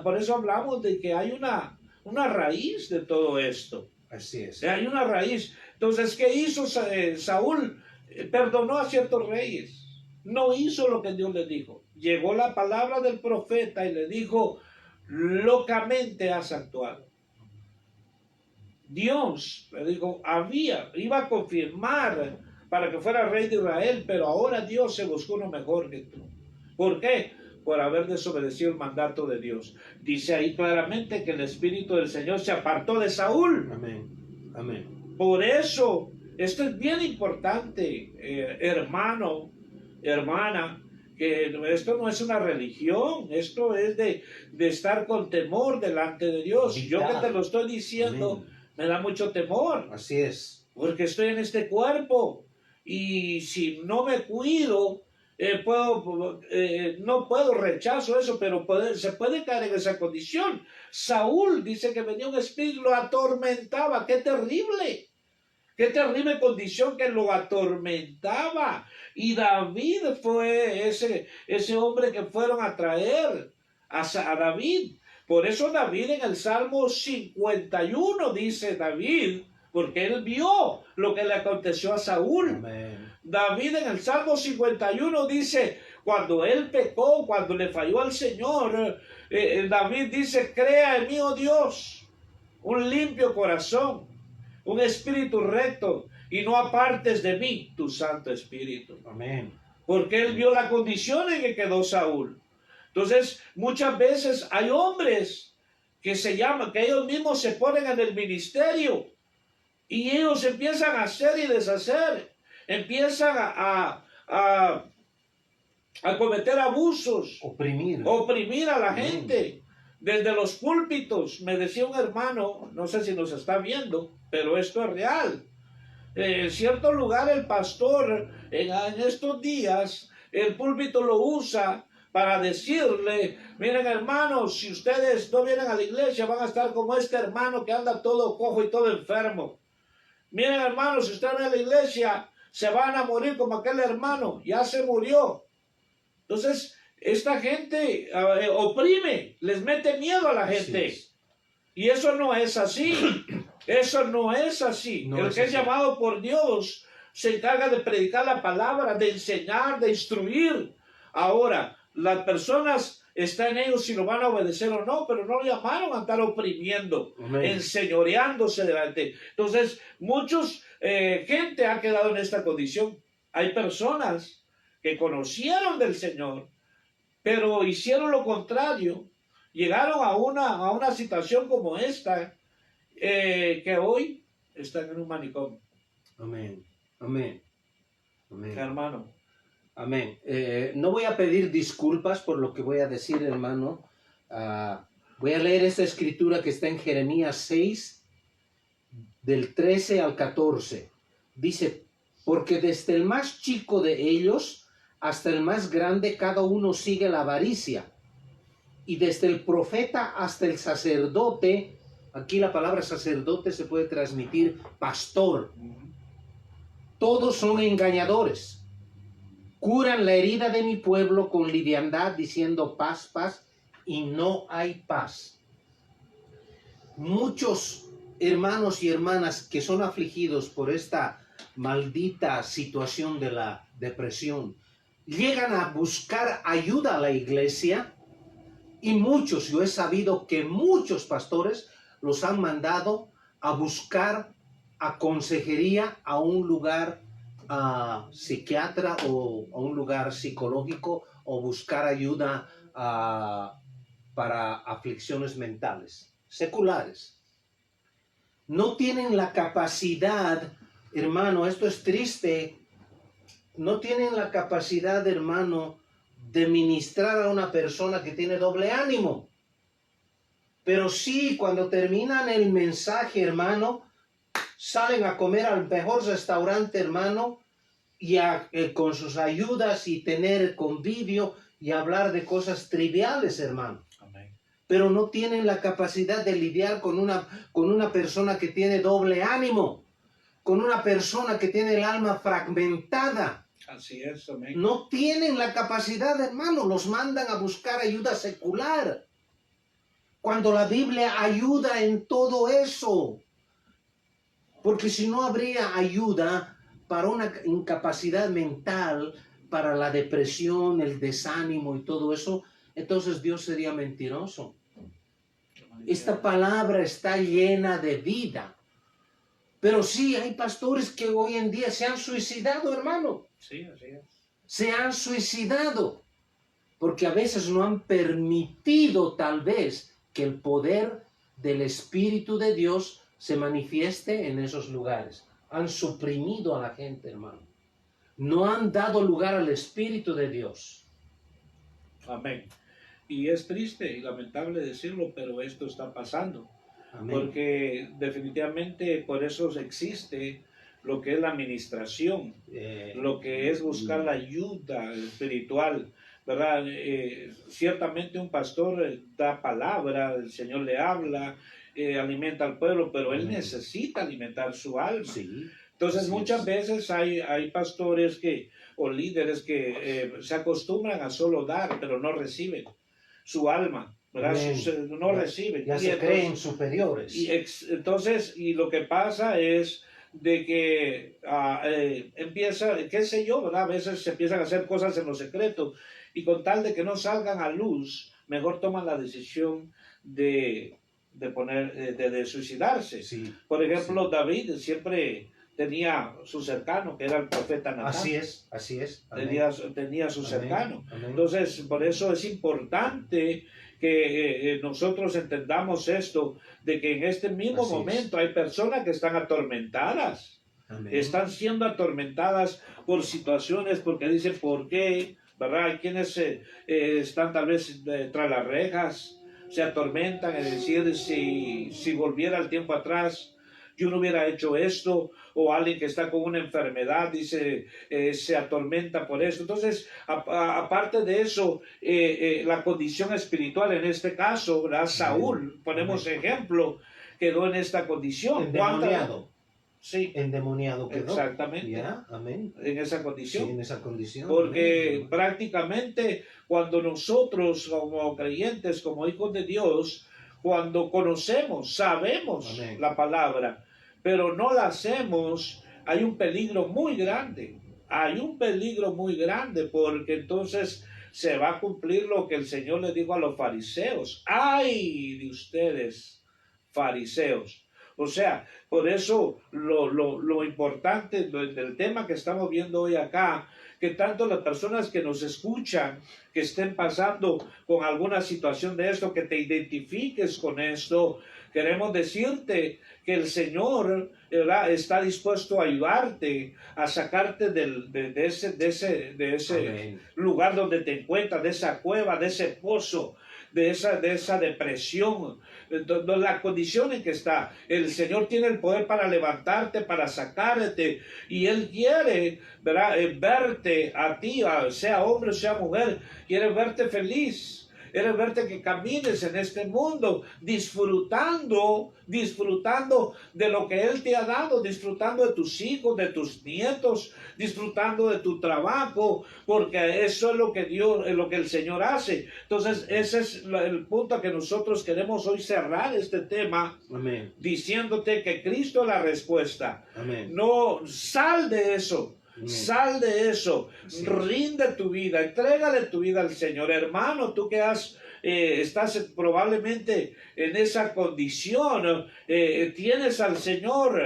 por eso hablamos de que hay una raíz de todo esto. Así es. Hay una raíz. Entonces, ¿qué hizo Saúl? Perdonó a ciertos reyes. No hizo lo que Dios le dijo. Llegó la palabra del profeta y le dijo, locamente has actuado. Dios le dijo, iba a confirmar para que fuera rey de Israel, pero ahora Dios se buscó uno mejor que tú. ¿Por qué? Por haber desobedecido el mandato de Dios. Dice ahí claramente que el Espíritu del Señor se apartó de Saúl. Amén. Amén. Por eso, esto es bien importante, hermano, hermana, que esto no es una religión, esto es de estar con temor delante de Dios. Y yo que te lo estoy diciendo, amén, me da mucho temor. Así es. Porque estoy en este cuerpo y si no me cuido, no puedo, rechazo eso, pero se puede caer en esa condición. Saúl dice que venía un espíritu, lo atormentaba. ¡Qué terrible! ¡Qué terrible condición que lo atormentaba! Y David fue ese hombre que fueron a traer a David. Por eso David en el Salmo 51 dice David, porque él vio lo que le aconteció a Saúl. Amén. David en el Salmo 51 dice, cuando él pecó, cuando le falló al Señor, David dice, crea en mí, oh Dios, un limpio corazón, un espíritu recto, y no apartes de mí tu Santo Espíritu. Amén. Porque él vio la condición en que quedó Saúl. Entonces, muchas veces hay hombres que se llaman, que ellos mismos se ponen en el ministerio y ellos empiezan a hacer y deshacer, empiezan a cometer abusos, oprimir a la gente desde los púlpitos. Me decía un hermano, no sé si nos está viendo, pero esto es real. En cierto lugar el pastor en estos días el púlpito lo usa para decirle, miren hermanos, si ustedes no vienen a la iglesia van a estar como este hermano que anda todo cojo y todo enfermo. Miren hermanos, si ustedes vienen a la iglesia se van a morir como aquel hermano, ya se murió. Entonces esta gente oprime, les mete miedo a la gente. Sí. Y eso no es así. Eso no es así. No el que es llamado por Dios se encarga de predicar la palabra, de enseñar, de instruir. Ahora, las personas están en ellos si lo van a obedecer o no, pero no lo llamaron a estar oprimiendo, enseñoreándose delante. Entonces, gente ha quedado en esta condición. Hay personas que conocieron del Señor, pero hicieron lo contrario. Llegaron a una situación como esta, que hoy están en un manicomio. Amén, amén, amén. Hermano. Amén. No voy a pedir disculpas por lo que voy a decir, hermano. Voy a leer esta escritura que está en Jeremías 6, del 13 al 14. Dice, porque desde el más chico de ellos hasta el más grande, cada uno sigue la avaricia. Y desde el profeta hasta el sacerdote, aquí la palabra sacerdote se puede transmitir pastor. Todos son engañadores. Curan la herida de mi pueblo con liviandad, diciendo paz, paz, y no hay paz. Muchos hermanos y hermanas que son afligidos por esta maldita situación de la depresión, llegan a buscar ayuda a la iglesia, y muchos, yo he sabido que muchos pastores los han mandado a buscar a consejería a un lugar psiquiatra o a un lugar psicológico, o buscar ayuda para aflicciones mentales, seculares. No tienen la capacidad, hermano, esto es triste, no tienen la capacidad, hermano, de ministrar a una persona que tiene doble ánimo. Pero sí, cuando terminan el mensaje, hermano, salen a comer al mejor restaurante, hermano, y con sus ayudas y tener convivio y hablar de cosas triviales, hermano. Amén. Pero no tienen la capacidad de lidiar con una persona que tiene doble ánimo, con una persona que tiene el alma fragmentada. Así es, amén. No tienen la capacidad, hermano, los mandan a buscar ayuda secular. Cuando la Biblia ayuda en todo eso. Porque si no habría ayuda para una incapacidad mental, para la depresión, el desánimo y todo eso, entonces Dios sería mentiroso. Esta palabra está llena de vida. Pero sí, hay pastores que hoy en día se han suicidado, hermano. Sí, así es. Se han suicidado. Porque a veces no han permitido, tal vez, que el poder del Espíritu de Dios se manifieste en esos lugares. Han suprimido a la gente, hermano. No han dado lugar al Espíritu de Dios. Amén. Y es triste y lamentable decirlo, pero esto está pasando. Amén. Porque definitivamente por eso existe lo que es la administración, lo que es buscar la ayuda espiritual, ¿verdad? Ciertamente un pastor da palabra, el Señor le habla, alimenta al pueblo, pero él necesita alimentar su alma. Sí. Entonces muchas veces hay pastores o líderes que se acostumbran a solo dar, pero no reciben su alma. ¿verdad? No reciben. Ya se creen superiores. Entonces, y lo que pasa es de que empieza, qué sé yo, ¿verdad? A veces se empiezan a hacer cosas en lo secreto y con tal de que no salgan a luz, mejor toman la decisión de suicidarse. Sí, por ejemplo, David siempre tenía su cercano, que era el profeta Natán. Así es. Tenía su cercano. Amén. Entonces, por eso es importante que nosotros entendamos esto, de que en este mismo momento hay personas que están atormentadas. Amén. Están siendo atormentadas por situaciones, porque dicen, ¿por qué? ¿Verdad? Hay quienes están tal vez tras las rejas, se atormentan, es decir, si volviera el tiempo atrás, yo no hubiera hecho esto, o alguien que está con una enfermedad dice, se atormenta por eso. Entonces, aparte de eso, la condición espiritual en este caso, ¿verdad? Saúl, ponemos ejemplo, quedó en esta condición. Endemoniado. Sí. Endemoniado quedó. Exactamente. ¿Ya? Amén. En esa condición. Sí, en esa condición. Porque amén. Prácticamente cuando nosotros como creyentes, como hijos de Dios, cuando conocemos, sabemos amén. La palabra, pero no la hacemos, hay un peligro muy grande. Hay un peligro muy grande porque entonces se va a cumplir lo que el Señor le dijo a los fariseos. ¡Ay de ustedes, fariseos! O sea, por eso lo importante del tema que estamos viendo hoy acá, que tanto las personas que nos escuchan, que estén pasando con alguna situación de esto, que te identifiques con esto, queremos decirte que el Señor, ¿verdad?, está dispuesto a ayudarte, a sacarte de ese lugar donde te encuentras, de esa cueva, de ese pozo, de esa depresión, de la condición en que está. El Señor tiene el poder para levantarte, para sacarte, y Él quiere, ¿verdad?, verte a ti, sea hombre o sea mujer, quiere verte feliz. Quiere verte que camines en este mundo disfrutando de lo que Él te ha dado, disfrutando de tus hijos, de tus nietos, disfrutando de tu trabajo, porque eso es lo que lo que el Señor hace. Entonces, ese es el punto que nosotros queremos hoy cerrar este tema. Amén. Diciéndote que Cristo es la respuesta. Amén. No, sal de eso. Sal de eso, sí. Rinde tu vida, entrégale tu vida al Señor. Hermano, tú que estás probablemente en esa condición, tienes al Señor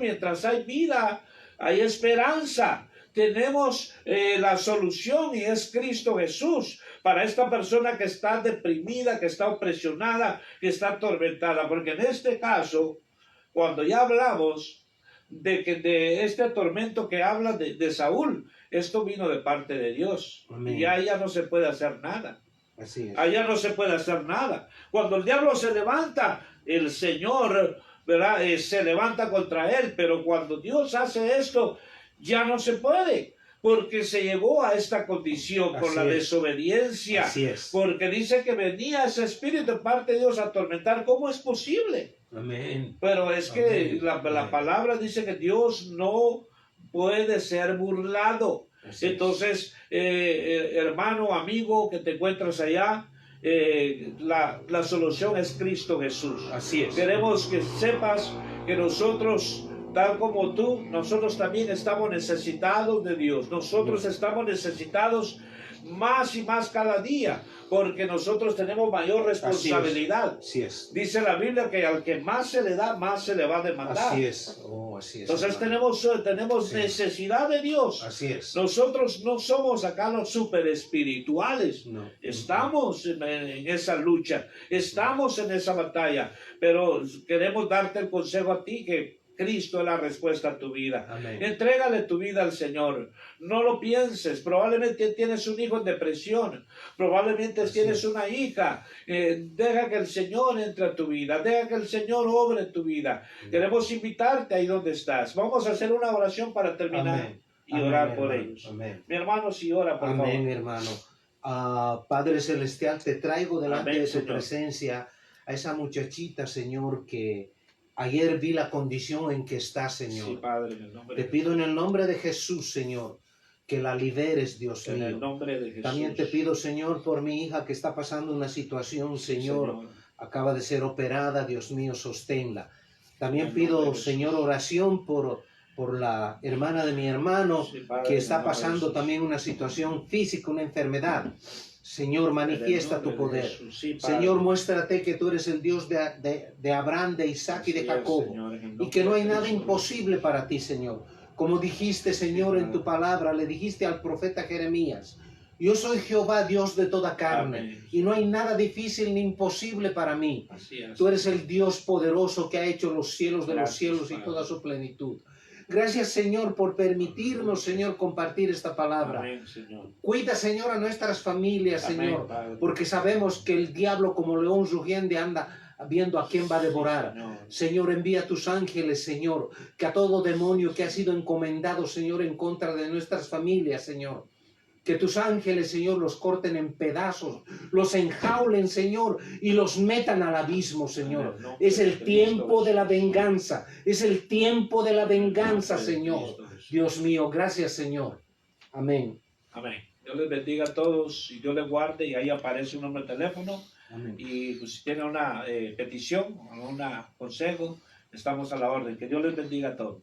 mientras hay vida, hay esperanza. Tenemos la solución y es Cristo Jesús para esta persona que está deprimida, que está opresionada, que está atormentada, porque en este caso, cuando ya hablamos de este tormento que habla de Saúl, esto vino de parte de Dios. Amén. Y allá no se puede hacer nada. Así es. Allá no se puede hacer nada. Cuando el diablo se levanta, el Señor, ¿verdad?, se levanta contra él, pero cuando Dios hace esto, ya no se puede. Porque se llegó a esta condición por la desobediencia. Así es. Porque dice que venía ese espíritu de parte de Dios a atormentar. ¿Cómo es posible? Amén. Pero es que la palabra dice que Dios no puede ser burlado. Así entonces, hermano, amigo que te encuentras allá, la solución es Cristo Jesús. Así es. Queremos que sepas que nosotros, tal como tú, nosotros también estamos necesitados de Dios. Nosotros estamos necesitados más y más cada día, porque nosotros tenemos mayor responsabilidad. Así es. Dice la Biblia que al que más se le da, más se le va a demandar. Así es. Así es. Entonces tenemos necesidad de Dios. Así es. Nosotros no somos acá los super espirituales. No. Estamos en esa lucha, estamos en esa batalla, pero queremos darte el consejo a ti que Cristo es la respuesta a tu vida. Amén. Entrégale tu vida al Señor. No lo pienses. Probablemente tienes un hijo en depresión. Probablemente tienes una hija. Deja que el Señor entre a tu vida. Deja que el Señor obre en tu vida. Queremos invitarte ahí donde estás. Vamos a hacer una oración para terminar. Amén. Y orar por ellos. Amén. Mi hermano, sí, ora por favor. Amén, hermano. Padre Celestial, te traigo delante Amén, de tu Señor. presencia a esa muchachita, Señor, que ayer vi la condición en que está, Señor. Sí, Padre, en el nombre Te pido en el nombre de Jesús, Señor, que la liberes, Dios En el mío. nombre de Jesús. También te pido, Señor, por mi hija que está pasando una situación, Señor, acaba de ser operada, Dios mío, sosténla. También pido, Señor, oración por la hermana de mi hermano, Sí, Padre, que en el está nombre de pasando Jesús. también una situación física, una enfermedad. Señor, manifiesta tu poder. Sí, Señor, muéstrate que tú eres el Dios de Abraham, de Isaac y de Jacobo. Y que no hay nada imposible para ti, Señor. Como dijiste, Señor, en tu palabra, le dijiste al profeta Jeremías, yo soy Jehová, Dios de toda carne, Amén. y no hay nada difícil ni imposible para mí. Así es. Tú eres el Dios poderoso que ha hecho los cielos de los Gracias, cielos y Padre. toda su plenitud. Gracias, Señor, por permitirnos, Señor, compartir esta palabra. Amén, Señor. Cuida, Señor, a nuestras familias, Amén, Señor, Padre. porque sabemos que el diablo como león rugiente anda viendo a quién va a devorar. Sí, Señor. Señor, envía tus ángeles, Señor, que a todo demonio que ha sido encomendado, Señor, en contra de nuestras familias, Señor, que tus ángeles, Señor, los corten en pedazos, los enjaulen, Señor, y los metan al abismo, Señor. Amén. Es el tiempo de la venganza, es el tiempo de la venganza, Señor. Dios mío, gracias, Señor. Amén. Amén. Dios les bendiga a todos y Dios les guarde, y ahí aparece un número de teléfono. Amén. Y pues, si tienen una petición o un consejo, estamos a la orden. Que Dios les bendiga a todos.